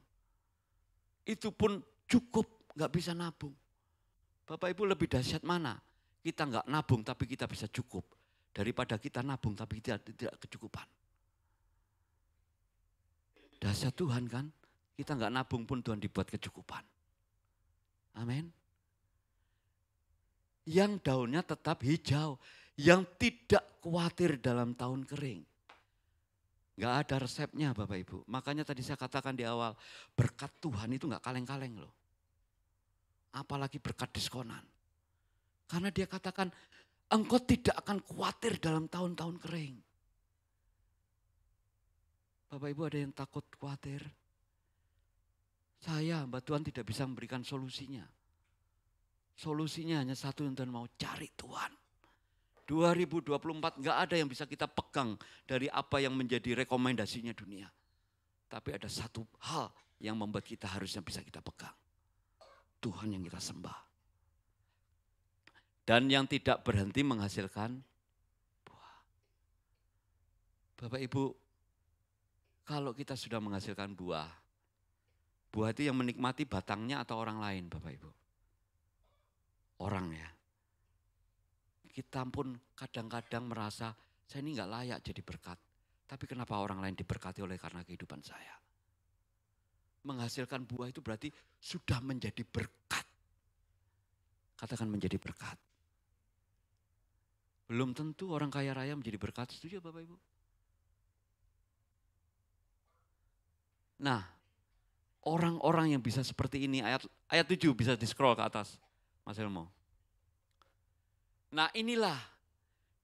Itu pun cukup, enggak bisa nabung. Bapak Ibu, lebih dahsyat mana? Kita enggak nabung tapi kita bisa cukup. Daripada kita nabung tapi kita tidak kecukupan. Dahsyat Tuhan kan? Kita enggak nabung pun Tuhan dibuat kecukupan. Amin. Yang daunnya tetap hijau. Yang tidak khawatir dalam tahun kering. Enggak ada resepnya Bapak Ibu. Makanya tadi saya katakan di awal, berkat Tuhan itu enggak kaleng-kaleng loh. Apalagi berkat diskonan. Karena dia katakan, engkau tidak akan khawatir dalam tahun-tahun kering. Bapak Ibu ada yang takut khawatir? Saya, hamba Tuhan tidak bisa memberikan solusinya. Solusinya hanya satu yang Tuhan mau, cari Tuhan. 2024 enggak ada yang bisa kita pegang dari apa yang menjadi rekomendasinya dunia. Tapi ada satu hal yang membuat kita harusnya bisa kita pegang. Tuhan yang kita sembah. Dan yang tidak berhenti menghasilkan buah. Bapak Ibu, kalau kita sudah menghasilkan buah, buah itu yang menikmati batangnya atau orang lain Bapak Ibu? Orang ya. Kita pun kadang-kadang merasa saya ini enggak layak jadi berkat. Tapi kenapa orang lain diberkati oleh karena kehidupan saya? Menghasilkan buah itu berarti sudah menjadi berkat. Katakan menjadi berkat. Belum tentu orang kaya raya menjadi berkat, setuju Bapak Ibu? Nah, orang-orang yang bisa seperti ini, ayat 7 bisa di-scroll ke atas, Mas Elmo. Nah inilah,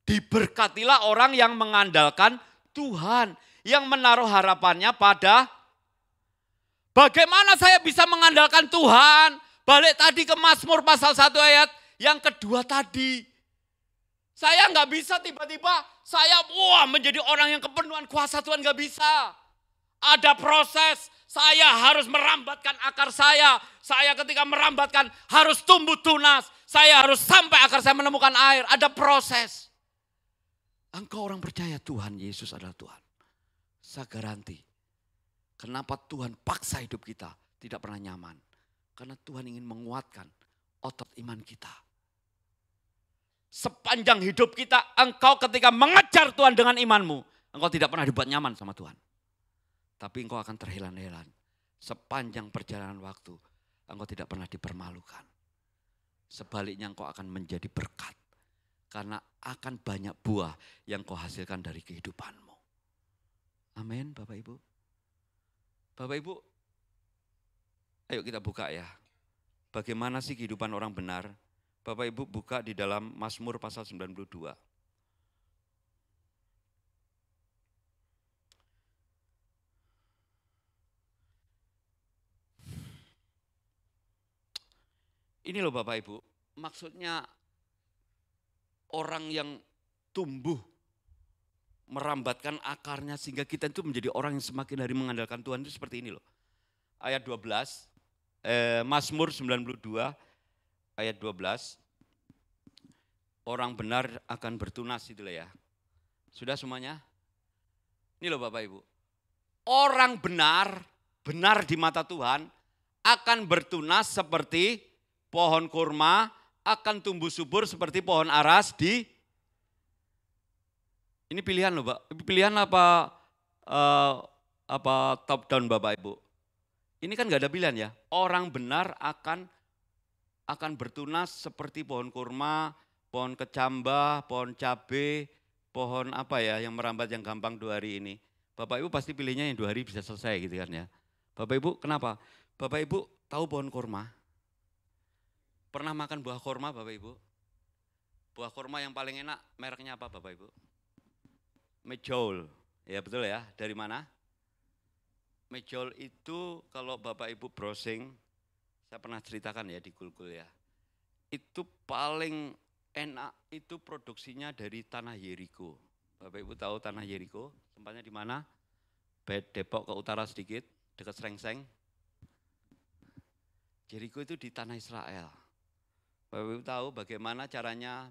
diberkatilah orang yang mengandalkan Tuhan, yang menaruh harapannya pada bagaimana saya bisa mengandalkan Tuhan. Balik tadi ke Mazmur pasal 1 ayat yang kedua tadi. Saya nggak bisa tiba-tiba saya menjadi orang yang kepenuhan kuasa Tuhan, nggak bisa. Ada proses, saya harus merambatkan akar saya. Saya ketika merambatkan harus tumbuh tunas. Saya harus sampai akar saya menemukan air. Ada proses. Engkau orang percaya Tuhan Yesus adalah Tuhan. Saya garanti. Kenapa Tuhan paksa hidup kita tidak pernah nyaman. Karena Tuhan ingin menguatkan otot iman kita. Sepanjang hidup kita, engkau ketika mengejar Tuhan dengan imanmu, engkau tidak pernah dibuat nyaman sama Tuhan. Tapi engkau akan terhelan-helan. Sepanjang perjalanan waktu, engkau tidak pernah dipermalukan. Sebaliknya engkau akan menjadi berkat. Karena akan banyak buah yang kau hasilkan dari kehidupanmu. Amin Bapak Ibu. Bapak Ibu, ayo kita buka ya. Bagaimana sih kehidupan orang benar? Bapak Ibu buka di dalam Mazmur pasal 92. Ini loh Bapak Ibu, maksudnya orang yang tumbuh, merambatkan akarnya sehingga kita itu menjadi orang yang semakin hari mengandalkan Tuhan itu seperti ini loh. Ayat 12, Mazmur 92, ayat 12, orang benar akan bertunas itulah ya. Sudah semuanya? Ini loh Bapak Ibu, orang benar di mata Tuhan akan bertunas seperti pohon kurma, akan tumbuh subur seperti pohon aras di. Ini pilihan loh Pak, pilihan apa top down Bapak Ibu. Ini kan gak ada pilihan ya, orang benar akan bertunas seperti pohon kurma, pohon kecambah, pohon cabai, pohon apa ya yang merambat yang gampang 2 hari ini. Bapak Ibu pasti pilihnya yang 2 hari bisa selesai gitu kan ya. Bapak Ibu kenapa? Bapak Ibu tahu pohon kurma? Pernah makan buah kurma Bapak Ibu? Buah kurma yang paling enak mereknya apa Bapak Ibu? Mejol, ya betul ya, dari mana? Mejol itu kalau Bapak Ibu browsing, saya pernah ceritakan ya di Google ya. Itu paling enak itu produksinya dari tanah Yeriko. Bapak Ibu tahu tanah Yeriko, tempatnya di mana? Depok ke utara sedikit, dekat Srengseng. Jeriko itu di tanah Israel. Bapak Ibu tahu bagaimana caranya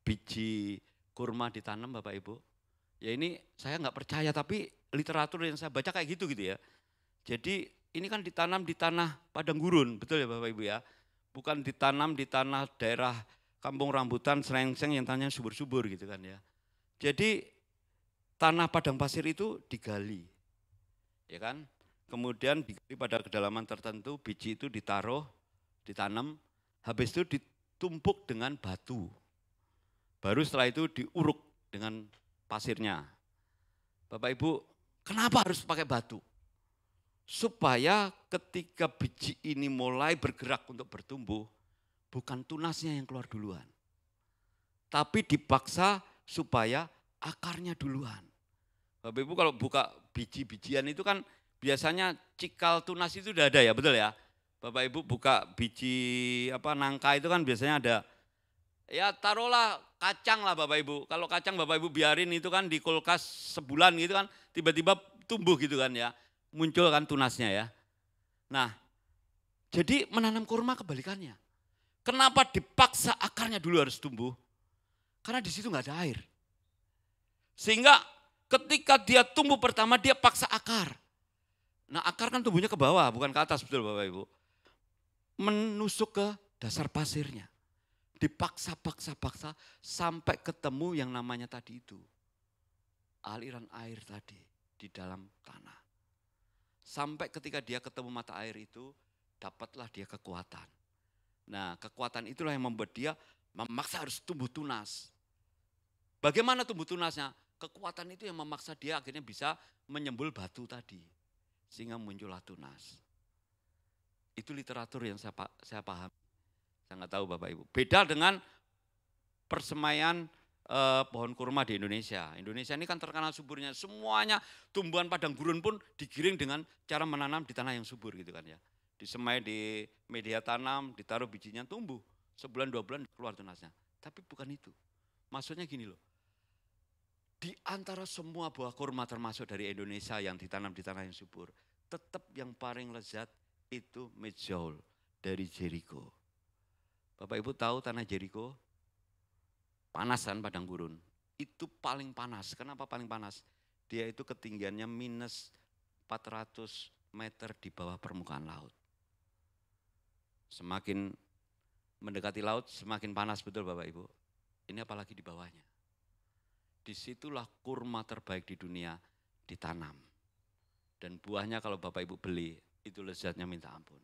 biji kurma ditanam Bapak Ibu? Ya ini saya nggak percaya, tapi literatur yang saya baca kayak gitu ya. Jadi ini kan ditanam di tanah padang gurun, betul ya Bapak Ibu ya? Bukan ditanam di tanah daerah kampung rambutan, serengseng yang tanahnya subur-subur gitu kan ya. Jadi tanah padang pasir itu digali, ya kan? Kemudian pada kedalaman tertentu biji itu ditaruh, ditanam, habis itu ditumpuk dengan batu. Baru setelah itu diuruk dengan pasirnya. Bapak Ibu, kenapa harus pakai batu? Supaya ketika biji ini mulai bergerak untuk bertumbuh, bukan tunasnya yang keluar duluan. Tapi dipaksa supaya akarnya duluan. Bapak Ibu kalau buka biji-bijian itu kan biasanya cikal tunas itu udah ada ya, betul ya? Bapak Ibu buka biji nangka itu kan biasanya ada. Ya taruhlah kacang lah Bapak Ibu. Kalau kacang Bapak Ibu biarin itu kan di kulkas sebulan gitu kan, tiba-tiba tumbuh gitu kan ya. Muncul kan tunasnya ya. Nah, jadi menanam kurma kebalikannya. Kenapa dipaksa akarnya dulu harus tumbuh? Karena di situ nggak ada air. Sehingga ketika dia tumbuh pertama dia paksa akar. Nah akar kan tumbuhnya ke bawah bukan ke atas, betul Bapak Ibu. Menusuk ke dasar pasirnya. Dipaksa-paksa sampai ketemu yang namanya tadi itu. Aliran air tadi di dalam tanah. Sampai ketika dia ketemu mata air itu, dapatlah dia kekuatan. Nah kekuatan itulah yang membuat dia memaksa harus tumbuh tunas. Bagaimana tumbuh tunasnya? Kekuatan itu yang memaksa dia akhirnya bisa menyembul batu tadi. Sehingga muncullah tunas. Itu literatur yang saya paham. Saya nggak tahu Bapak Ibu. Beda dengan persemaian pohon kurma di Indonesia. Indonesia ini kan terkenal suburnya. Semuanya tumbuhan padang gurun pun digiring dengan cara menanam di tanah yang subur gitu kan ya. Disemai di media tanam, ditaruh bijinya tumbuh. Sebulan 2 bulan keluar tunasnya. Tapi bukan itu. Maksudnya gini loh. Di antara semua buah kurma termasuk dari Indonesia yang ditanam di tanah yang subur. Tetap yang paling lezat itu Medjool dari Jeriko. Bapak Ibu tahu tanah Jeriko? Panas kan padang gurun. Itu paling panas. Kenapa paling panas? Dia itu ketinggiannya minus 400 meter di bawah permukaan laut. Semakin mendekati laut semakin panas, betul Bapak Ibu. Ini apalagi di bawahnya. Disitulah kurma terbaik di dunia ditanam. Dan buahnya kalau Bapak Ibu beli itu lezatnya minta ampun.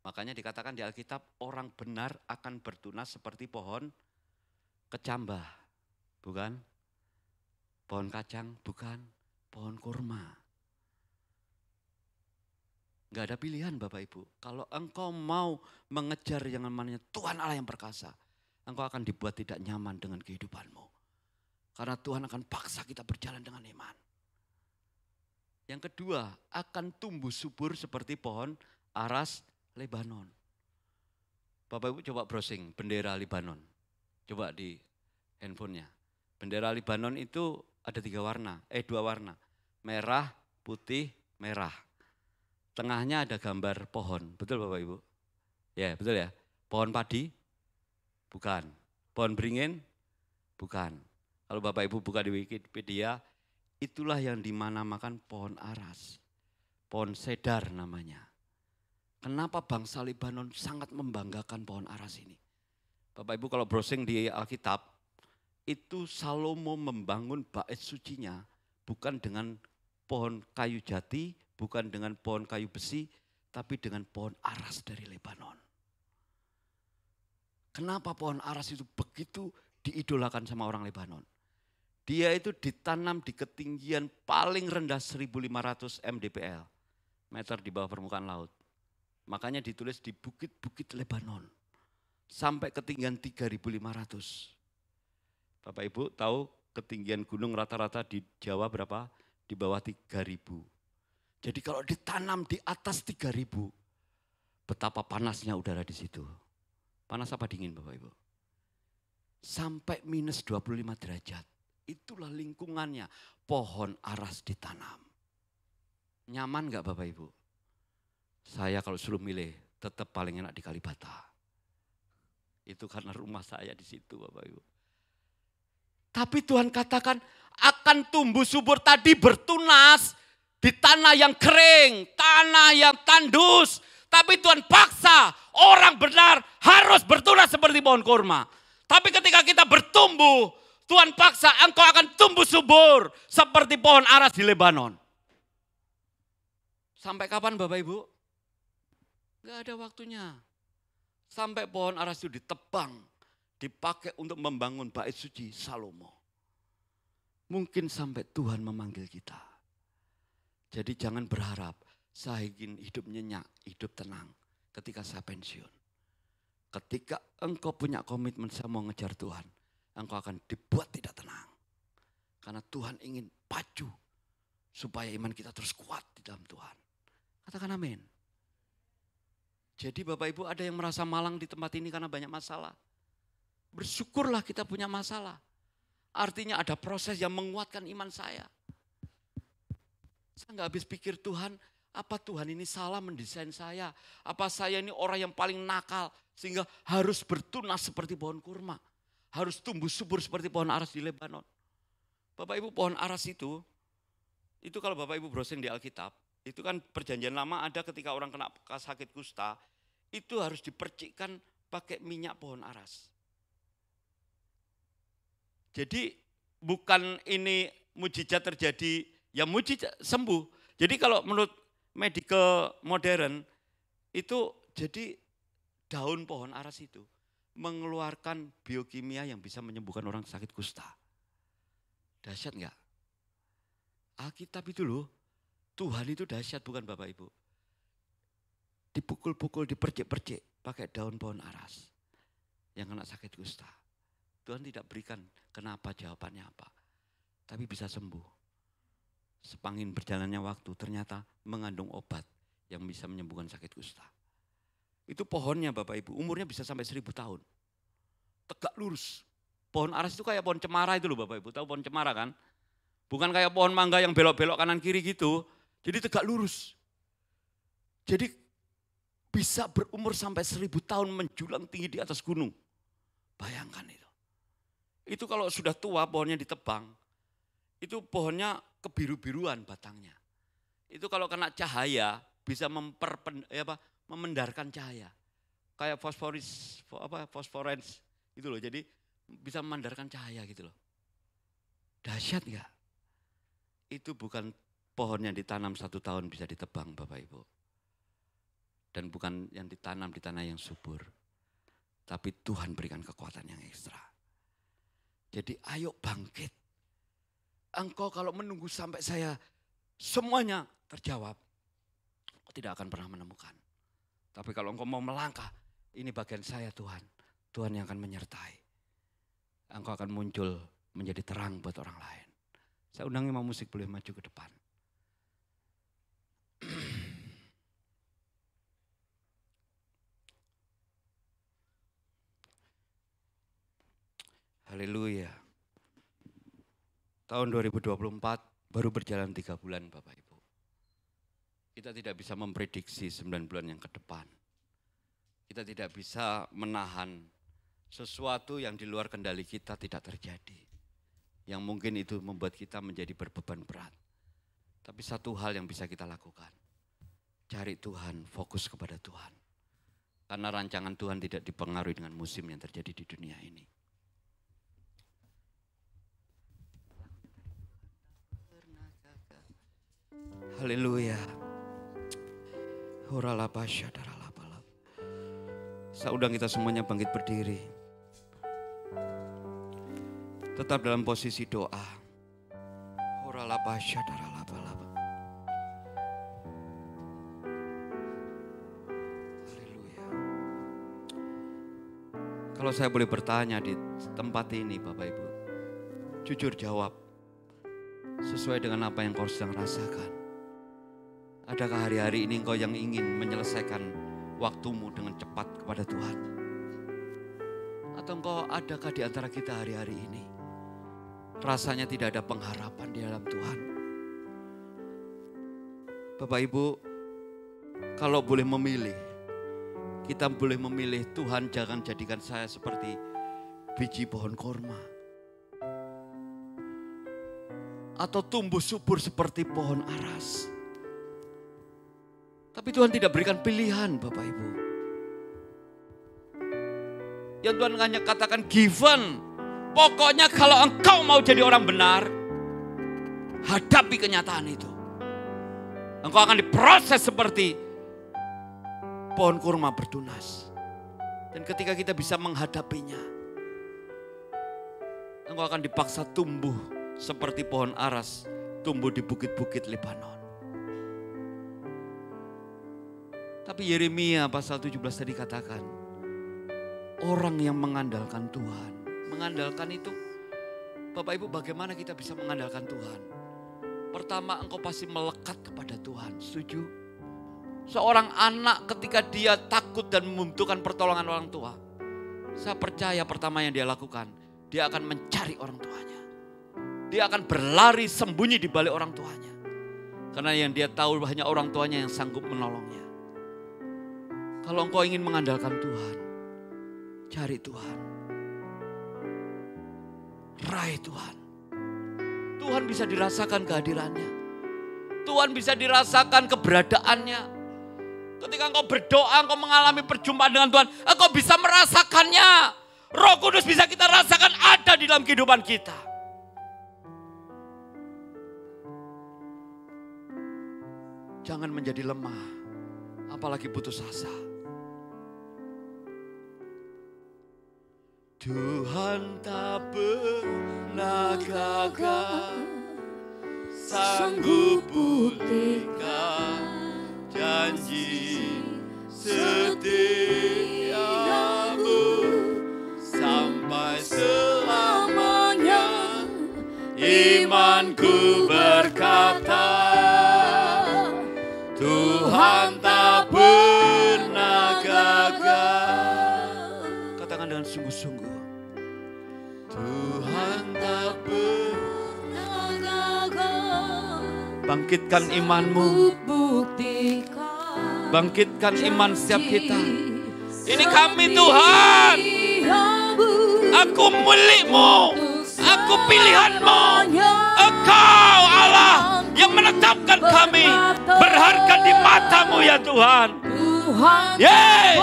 Makanya dikatakan di Alkitab orang benar akan bertunas seperti pohon kecambah, bukan? Pohon kacang, bukan? Pohon kurma. Gak ada pilihan Bapak Ibu. Kalau engkau mau mengejar yang namanya Tuhan Allah yang perkasa, engkau akan dibuat tidak nyaman dengan kehidupanmu. Karena Tuhan akan paksa kita berjalan dengan iman. Yang kedua, akan tumbuh subur seperti pohon aras Lebanon. Bapak Ibu coba browsing bendera Lebanon. Coba di handphonenya. Bendera Lebanon itu ada 2 warna. Merah, putih, merah. Tengahnya ada gambar pohon. Betul Bapak Ibu? Ya betul ya. Pohon padi? Bukan. Pohon beringin? Bukan. Kalau Bapak Ibu buka di Wikipedia, itulah yang dimanamakan pohon aras. Pohon cedar namanya. Kenapa bangsa Lebanon sangat membanggakan pohon aras ini? Bapak Ibu kalau browsing di Alkitab, itu Salomo membangun bait sucinya bukan dengan pohon kayu jati, bukan dengan pohon kayu besi, tapi dengan pohon aras dari Lebanon. Kenapa pohon aras itu begitu diidolakan sama orang Lebanon? Dia itu ditanam di ketinggian paling rendah 1.500 mdpl, meter di bawah permukaan laut. Makanya ditulis di bukit-bukit Lebanon, sampai ketinggian 3.500. Bapak Ibu tahu ketinggian gunung rata-rata di Jawa berapa? Di bawah 3.000. Jadi kalau ditanam di atas 3.000, betapa panasnya udara di situ. Panas apa dingin Bapak Ibu? Sampai minus 25 derajat. Itulah lingkungannya, pohon aras ditanam. Nyaman gak Bapak Ibu? Saya kalau suruh milih tetap paling enak di Kalibata. Itu karena rumah saya di situ Bapak Ibu. Tapi Tuhan katakan akan tumbuh subur tadi bertunas di tanah yang kering, tanah yang tandus. Tapi Tuhan paksa orang benar harus bertunas seperti pohon kurma. Tapi ketika kita bertumbuh, Tuhan paksa engkau akan tumbuh subur seperti pohon aras di Lebanon. Sampai kapan Bapak Ibu? Gak ada waktunya. Sampai pohon aras itu ditebang, dipakai untuk membangun bait suci Salomo. Mungkin sampai Tuhan memanggil kita. Jadi jangan berharap saya ingin hidup nyenyak, hidup tenang ketika saya pensiun. Ketika engkau punya komitmen saya mau ngejar Tuhan, engkau akan dibuat tidak tenang. Karena Tuhan ingin pacu supaya iman kita terus kuat di dalam Tuhan. Katakan amin. Jadi Bapak Ibu ada yang merasa malang di tempat ini karena banyak masalah. Bersyukurlah kita punya masalah. Artinya ada proses yang menguatkan iman saya. Saya nggak habis pikir Tuhan, apa Tuhan ini salah mendesain saya? Apa saya ini orang yang paling nakal sehingga harus bertunas seperti pohon kurma. Harus tumbuh subur seperti pohon aras di Lebanon. Bapak Ibu pohon aras itu kalau Bapak Ibu browsing di Alkitab, itu kan perjanjian lama ada ketika orang kena sakit kusta, itu harus dipercikkan pakai minyak pohon aras. Jadi bukan ini mujizat terjadi, ya mujizat sembuh. Jadi kalau menurut medical modern, itu jadi daun pohon aras itu mengeluarkan biokimia yang bisa menyembuhkan orang sakit kusta. Dahsyat enggak? Alkitab itu loh, Tuhan itu dahsyat bukan Bapak Ibu. Dipukul-pukul, dipercik-percik pakai daun pohon aras yang kena sakit kusta. Tuhan tidak berikan kenapa jawabannya apa. Tapi bisa sembuh. Sepangin berjalannya waktu ternyata mengandung obat yang bisa menyembuhkan sakit kusta. Itu pohonnya Bapak Ibu, umurnya bisa sampai 1000 tahun. Tegak lurus. Pohon aras itu kayak pohon cemara itu loh Bapak Ibu. Tahu pohon cemara kan? Bukan kayak pohon mangga yang belok-belok kanan kiri gitu. Jadi tegak lurus. Jadi bisa berumur sampai 1000 tahun menjulang tinggi di atas gunung. Bayangkan itu. Itu kalau sudah tua pohonnya ditebang, itu pohonnya kebiru-biruan batangnya. Itu kalau kena cahaya bisa memendarkan cahaya. Kayak fosforens gitu loh. Jadi bisa memandarkan cahaya gitu loh. Dahsyat enggak? Itu bukan pohon yang ditanam 1 tahun bisa ditebang Bapak Ibu. Dan bukan yang ditanam di tanah yang subur. Tapi Tuhan berikan kekuatan yang ekstra. Jadi ayo bangkit. Engkau kalau menunggu sampai saya semuanya terjawab, engkau tidak akan pernah menemukan. Tapi kalau engkau mau melangkah, ini bagian saya Tuhan. Tuhan yang akan menyertai. Engkau akan muncul menjadi terang buat orang lain. Saya undang imam musik boleh maju ke depan. Haleluya. Tahun 2024 baru berjalan 3 bulan Bapak Ibu. Kita tidak bisa memprediksi 9 bulan yang ke depan. Kita tidak bisa menahan sesuatu yang di luar kendali kita tidak terjadi. Yang mungkin itu membuat kita menjadi berbeban berat. Tapi satu hal yang bisa kita lakukan. Cari Tuhan, fokus kepada Tuhan. Karena rancangan Tuhan tidak dipengaruhi dengan musim yang terjadi di dunia ini. Haleluya. Saya undang kita semuanya bangkit berdiri. Tetap dalam posisi doa. Haleluya. Kalau saya boleh bertanya di tempat ini Bapak Ibu. Jujur jawab. Sesuai dengan apa yang kau sedang rasakan. Adakah hari-hari ini engkau yang ingin menyelesaikan waktumu dengan cepat kepada Tuhan? Atau engkau adakah di antara kita hari-hari ini rasanya tidak ada pengharapan di dalam Tuhan? Bapak Ibu, Kalau boleh memilih, kita boleh memilih, Tuhan jangan jadikan saya seperti biji pohon korma. Atau tumbuh subur seperti pohon aras. Tapi Tuhan tidak berikan pilihan Bapak Ibu. Yang Tuhan hanya katakan given. Pokoknya kalau engkau mau jadi orang benar, hadapi kenyataan itu. Engkau akan diproses seperti pohon kurma bertunas. Dan ketika kita bisa menghadapinya, engkau akan dipaksa tumbuh seperti pohon aras, tumbuh di bukit-bukit Lebanon. Tapi Yeremia pasal 17 tadi katakan, orang yang mengandalkan Tuhan. Mengandalkan itu, Bapak Ibu, bagaimana kita bisa mengandalkan Tuhan? Pertama, engkau pasti melekat kepada Tuhan. Setuju? Seorang anak ketika dia takut dan membutuhkan pertolongan orang tua, saya percaya pertama yang dia lakukan, dia akan mencari orang tuanya. Dia akan berlari sembunyi di balik orang tuanya. Karena yang dia tahu hanya orang tuanya yang sanggup menolongnya. Kalau engkau ingin mengandalkan Tuhan, cari Tuhan. Raih Tuhan. Tuhan bisa dirasakan kehadirannya. Tuhan bisa dirasakan keberadaannya. Ketika engkau berdoa, engkau mengalami perjumpaan dengan Tuhan, engkau bisa merasakannya. Roh Kudus bisa kita rasakan ada di dalam kehidupan kita. Jangan menjadi lemah, apalagi putus asa. Tuhan tak pernah gagal, sanggup buktikan janji setiamu sampai selamanya. Imanku berkata, Tuhan tak pernah gagal. Katakan dengan sungguh-sungguh. Tuhan tak pernah gagal. Bangkitkan imanmu. Bangkitkan iman setiap kita. Ini kami Tuhan. Aku milikmu. Aku pilihanmu. Engkau Allah yang menetapkan kami berharga di matamu ya Tuhan. Yes.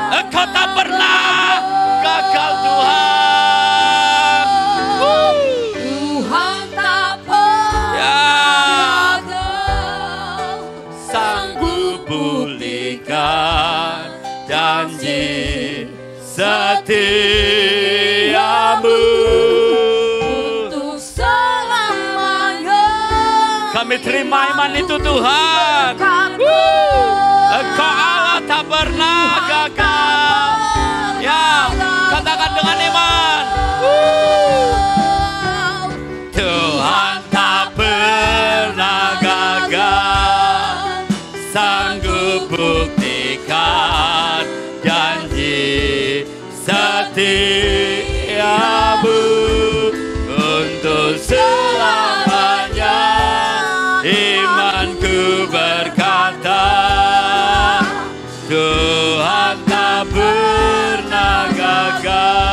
Engkau tak pernah gagal Tuhan. Tuhan tak pernah gagal, sanggup pulihkan janji setiamu untuk selamanya. Kami terima iman itu Tuhan. Engkau Allah tak pernah gagal. Ya, katakan dengan iman. Tuhan tak pernah gagal, sanggup buktikan janji setiamu untuk selamanya. Imanku berkata, Tuhan tak pernah gagal.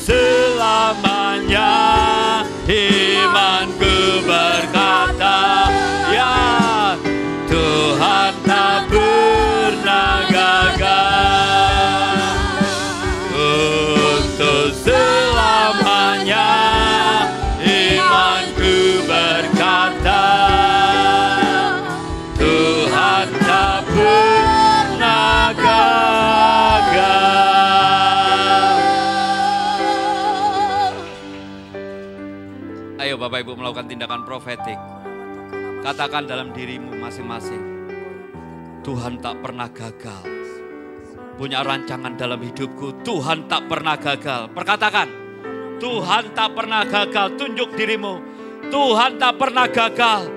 Selamanya imanku berkata, ya Tuhan tak pernah gagal. Untuk selamanya imanku berkata, Tuhan tak pernah gagal. Ayo Bapak Ibu melakukan tindakan profetik. Katakan dalam dirimu masing-masing, Tuhan tak pernah gagal. Punya rancangan dalam hidupku, Tuhan tak pernah gagal. Perkatakan, Tuhan tak pernah gagal. Tunjuk dirimu, Tuhan tak pernah gagal.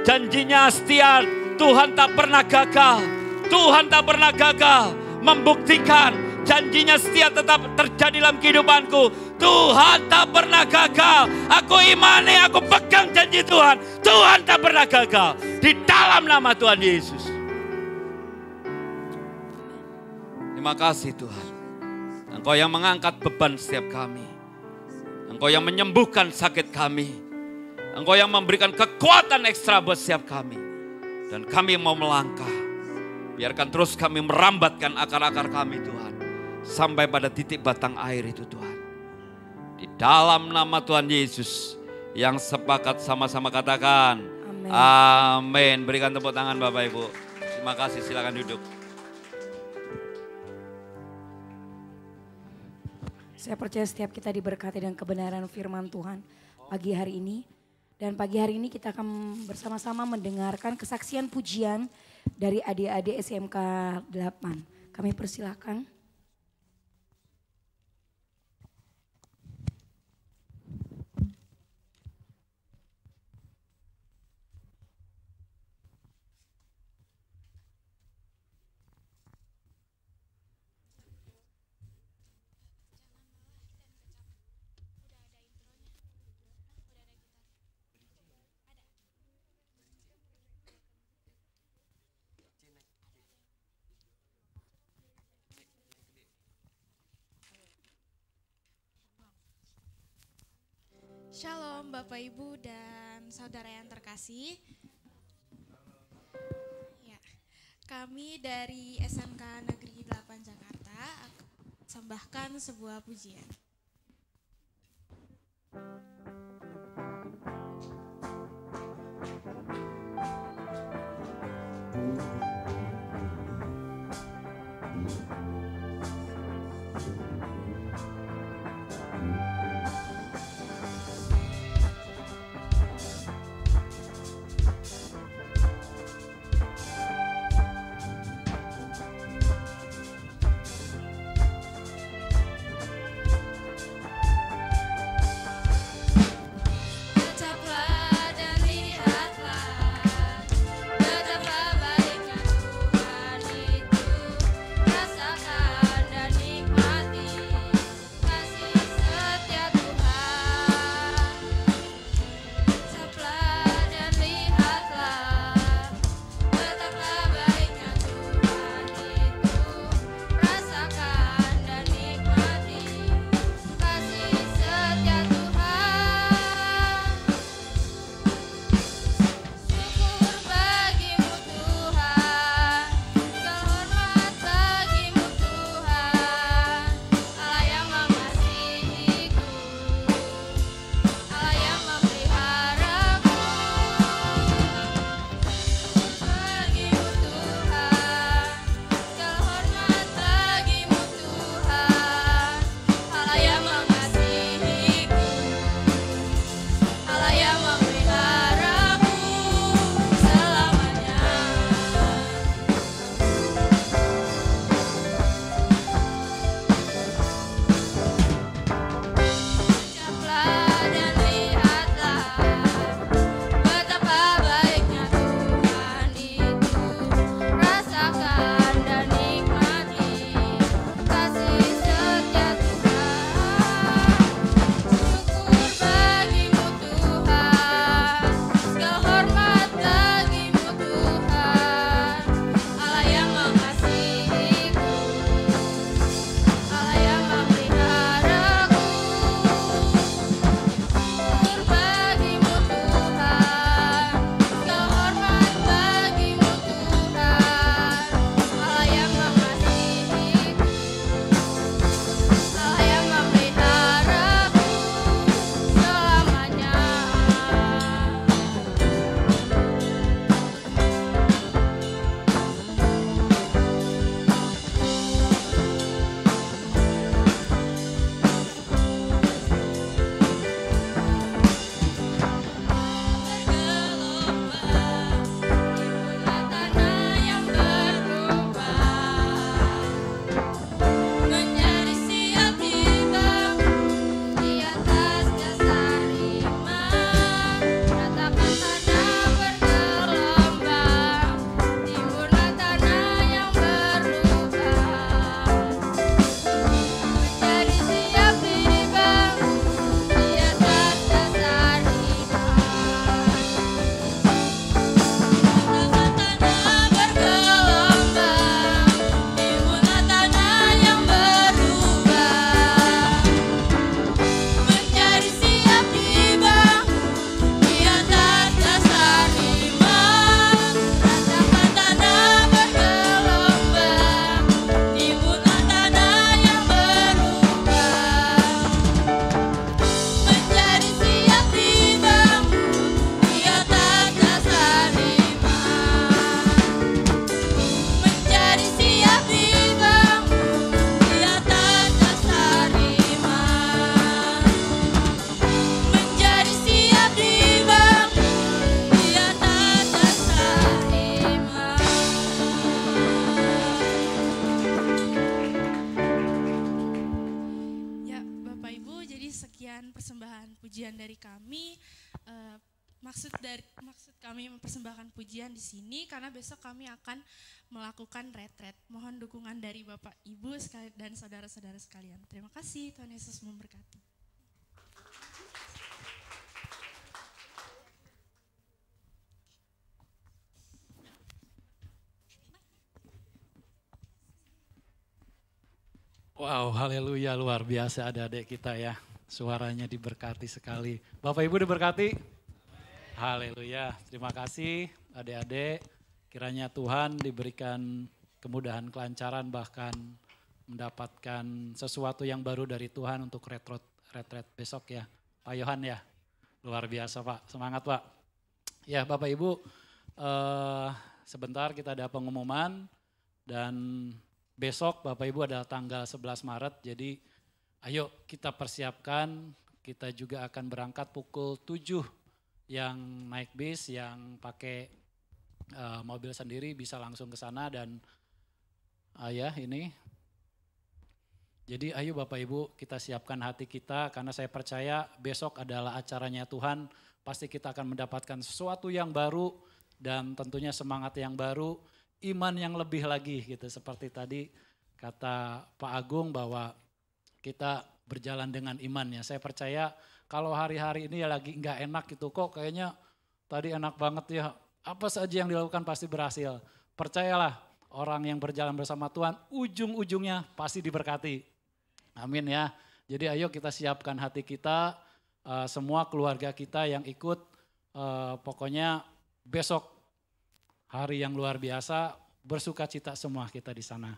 Janjinya setia, Tuhan tak pernah gagal. Tuhan tak pernah gagal membuktikan janjinya setia tetap terjadi dalam kehidupanku. Tuhan tak pernah gagal. Aku imani, aku pegang janji Tuhan. Tuhan tak pernah gagal. Di dalam nama Tuhan Yesus. Terima kasih Tuhan. Engkau yang mengangkat beban setiap kami. Engkau yang menyembuhkan sakit kami. Engkau yang memberikan kekuatan ekstra buat setiap kami. Dan kami mau melangkah. Biarkan terus kami merambatkan akar-akar kami Tuhan. Sampai pada titik batang air itu Tuhan. Di dalam nama Tuhan Yesus. Yang sepakat sama-sama katakan. Amin. Berikan tepuk tangan Bapak Ibu. Terima kasih, silakan duduk. Saya percaya setiap kita diberkati dengan kebenaran firman Tuhan pagi hari ini. Dan pagi hari ini kita akan bersama-sama mendengarkan kesaksian pujian dari adik-adik SMK 8. Kami persilakan. Shalom Bapak Ibu dan saudara yang terkasih. Ya, kami dari SMK Negeri 8 Jakarta akan persembahkan sebuah pujian. Ucaplah dan lihatlah betapa baiknya Sekian dari kami. Maksud kami mempersembahkan pujian di sini karena besok kami akan melakukan retret. Mohon dukungan dari Bapak, Ibu dan saudara-saudara sekalian. Terima kasih, Tuhan Yesus memberkati. Wow, haleluya, luar biasa ada adik kita ya. Suaranya diberkati sekali. Bapak Ibu diberkati? Haleluya, terima kasih adik-adik. Kiranya Tuhan diberikan kemudahan, kelancaran, bahkan mendapatkan sesuatu yang baru dari Tuhan untuk retret besok ya. Pak Yohan ya, luar biasa Pak, semangat Pak. Ya Bapak Ibu, sebentar kita ada pengumuman dan besok Bapak Ibu adalah tanggal 11 Maret, jadi ayo kita persiapkan, kita juga akan berangkat pukul 7. Yang naik bis, yang pakai mobil sendiri bisa langsung ke sana dan ya ini. Jadi ayo Bapak Ibu kita siapkan hati kita karena saya percaya besok adalah acaranya Tuhan. Pasti kita akan mendapatkan sesuatu yang baru dan tentunya semangat yang baru, iman yang lebih lagi gitu. Seperti tadi kata Pak Agung bahwa kita berjalan dengan iman ya. Saya percaya kalau hari-hari ini ya lagi nggak enak gitu kok kayaknya tadi enak banget ya. Apa saja yang dilakukan pasti berhasil. Percayalah orang yang berjalan bersama Tuhan ujung-ujungnya pasti diberkati. Amin ya. Jadi ayo kita siapkan hati kita, semua keluarga kita yang ikut. Pokoknya besok hari yang luar biasa, bersuka cita semua kita di sana.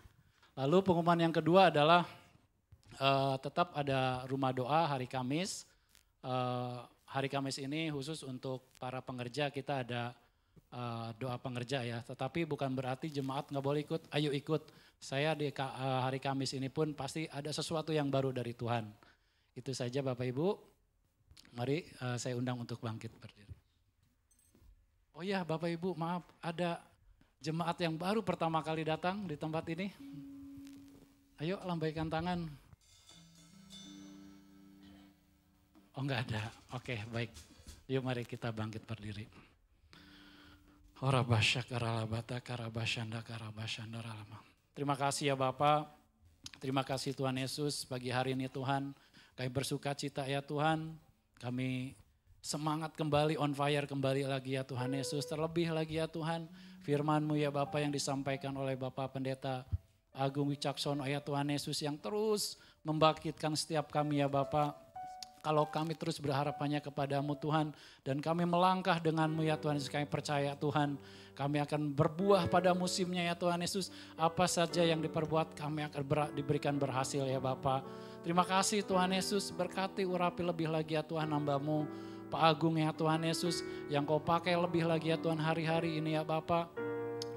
Lalu pengumuman yang kedua adalah tetap ada rumah doa hari Kamis. Hari Kamis ini khusus untuk para pengerja kita ada doa pengerja ya. Tetapi bukan berarti jemaat nggak boleh ikut, ayo ikut. Saya di hari Kamis ini pun pasti ada sesuatu yang baru dari Tuhan. Itu saja Bapak Ibu, mari saya undang untuk bangkit berdiri. Oh ya Bapak Ibu maaf, ada jemaat yang baru pertama kali datang di tempat ini. Ayo lambaikan tangan. Oh enggak ada, oke baik. Yuk mari kita bangkit berdiri. Terima kasih ya Bapak, terima kasih Tuhan Yesus pagi hari ini Tuhan. Kami bersuka cita ya Tuhan, kami semangat kembali, on fire kembali lagi ya Tuhan Yesus. Terlebih lagi ya Tuhan, firman-Mu ya Bapak yang disampaikan oleh Bapak Pendeta Agung Wicaksono ya Tuhan Yesus yang terus membangkitkan setiap kami ya Bapak. Kalau kami terus berharap hanya kepadamu Tuhan dan kami melangkah denganmu ya Tuhan Yesus, kami percaya Tuhan kami akan berbuah pada musimnya ya Tuhan Yesus. Apa saja yang diperbuat kami akan diberikan berhasil ya Bapa. Terima kasih Tuhan Yesus, berkati urapi lebih lagi ya Tuhan hamba-Mu Pak Agung ya Tuhan Yesus yang Kau pakai lebih lagi ya Tuhan hari-hari ini ya Bapa.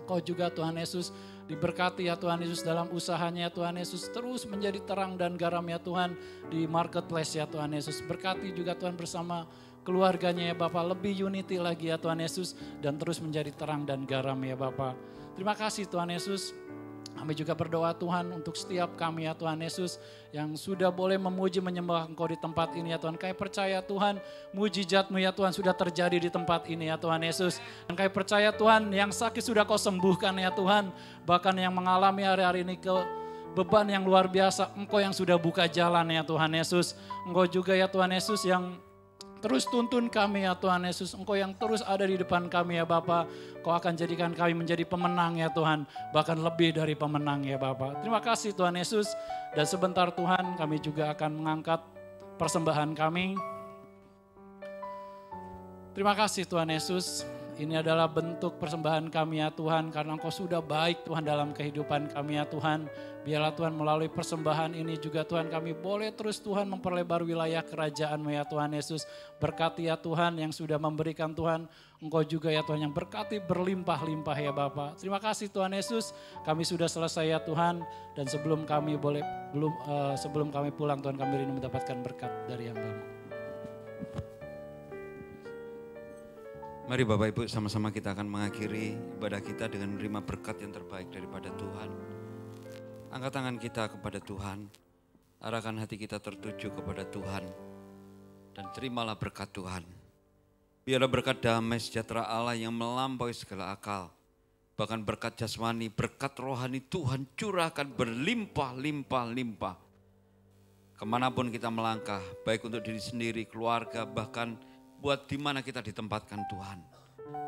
Kau juga Tuhan Yesus diberkati ya Tuhan Yesus dalam usahanya ya Tuhan Yesus. Terus menjadi terang dan garam ya Tuhan di marketplace ya Tuhan Yesus. Berkati juga Tuhan bersama keluarganya ya Bapak. Lebih unity lagi ya Tuhan Yesus. Dan terus menjadi terang dan garam ya Bapak. Terima kasih Tuhan Yesus. Kami juga berdoa Tuhan untuk setiap kami ya Tuhan Yesus yang sudah boleh memuji menyembah Engkau di tempat ini ya Tuhan. Kami percaya Tuhan mujizat-Mu ya Tuhan sudah terjadi di tempat ini ya Tuhan Yesus. Dan kami percaya Tuhan yang sakit sudah Kau sembuhkan ya Tuhan. Bahkan yang mengalami hari-hari ini beban yang luar biasa Engkau yang sudah buka jalan ya Tuhan Yesus. Engkau juga ya Tuhan Yesus yang terus tuntun kami ya Tuhan Yesus. Engkau yang terus ada di depan kami ya Bapa. Kau akan jadikan kami menjadi pemenang ya Tuhan. Bahkan lebih dari pemenang ya Bapa. Terima kasih Tuhan Yesus. Dan sebentar Tuhan kami juga akan mengangkat persembahan kami. Terima kasih Tuhan Yesus. Ini adalah bentuk persembahan kami ya Tuhan. Karena Engkau sudah baik Tuhan dalam kehidupan kami ya Tuhan. Biarlah Tuhan melalui persembahan ini juga Tuhan kami boleh terus Tuhan memperlebar wilayah kerajaan-Mu ya Tuhan Yesus. Berkati ya Tuhan yang sudah memberikan Tuhan. Engkau juga ya Tuhan yang berkati berlimpah-limpah ya Bapa. Terima kasih Tuhan Yesus. Kami sudah selesai ya Tuhan. Dan sebelum kami pulang Tuhan kami rindu mendapatkan berkat dari hamba-Mu. Mari Bapak Ibu sama-sama kita akan mengakhiri ibadah kita dengan menerima berkat yang terbaik daripada Tuhan. Angkat tangan kita kepada Tuhan, arahkan hati kita tertuju kepada Tuhan. Dan terimalah berkat Tuhan. Biarlah berkat damai sejahtera Allah yang melampaui segala akal. Bahkan berkat jasmani, berkat rohani Tuhan curahkan berlimpah-limpah-limpah. Kemanapun kita melangkah, baik untuk diri sendiri, keluarga, bahkan buat di mana kita ditempatkan Tuhan.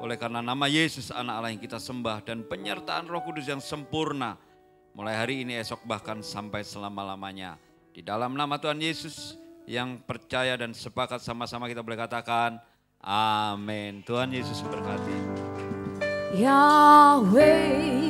Oleh karena nama Yesus anak Allah yang kita sembah dan penyertaan Roh Kudus yang sempurna. Mulai hari ini, esok, bahkan sampai selama-lamanya. Di dalam nama Tuhan Yesus yang percaya dan sepakat sama-sama kita boleh katakan amin. Tuhan Yesus memberkati. Yahweh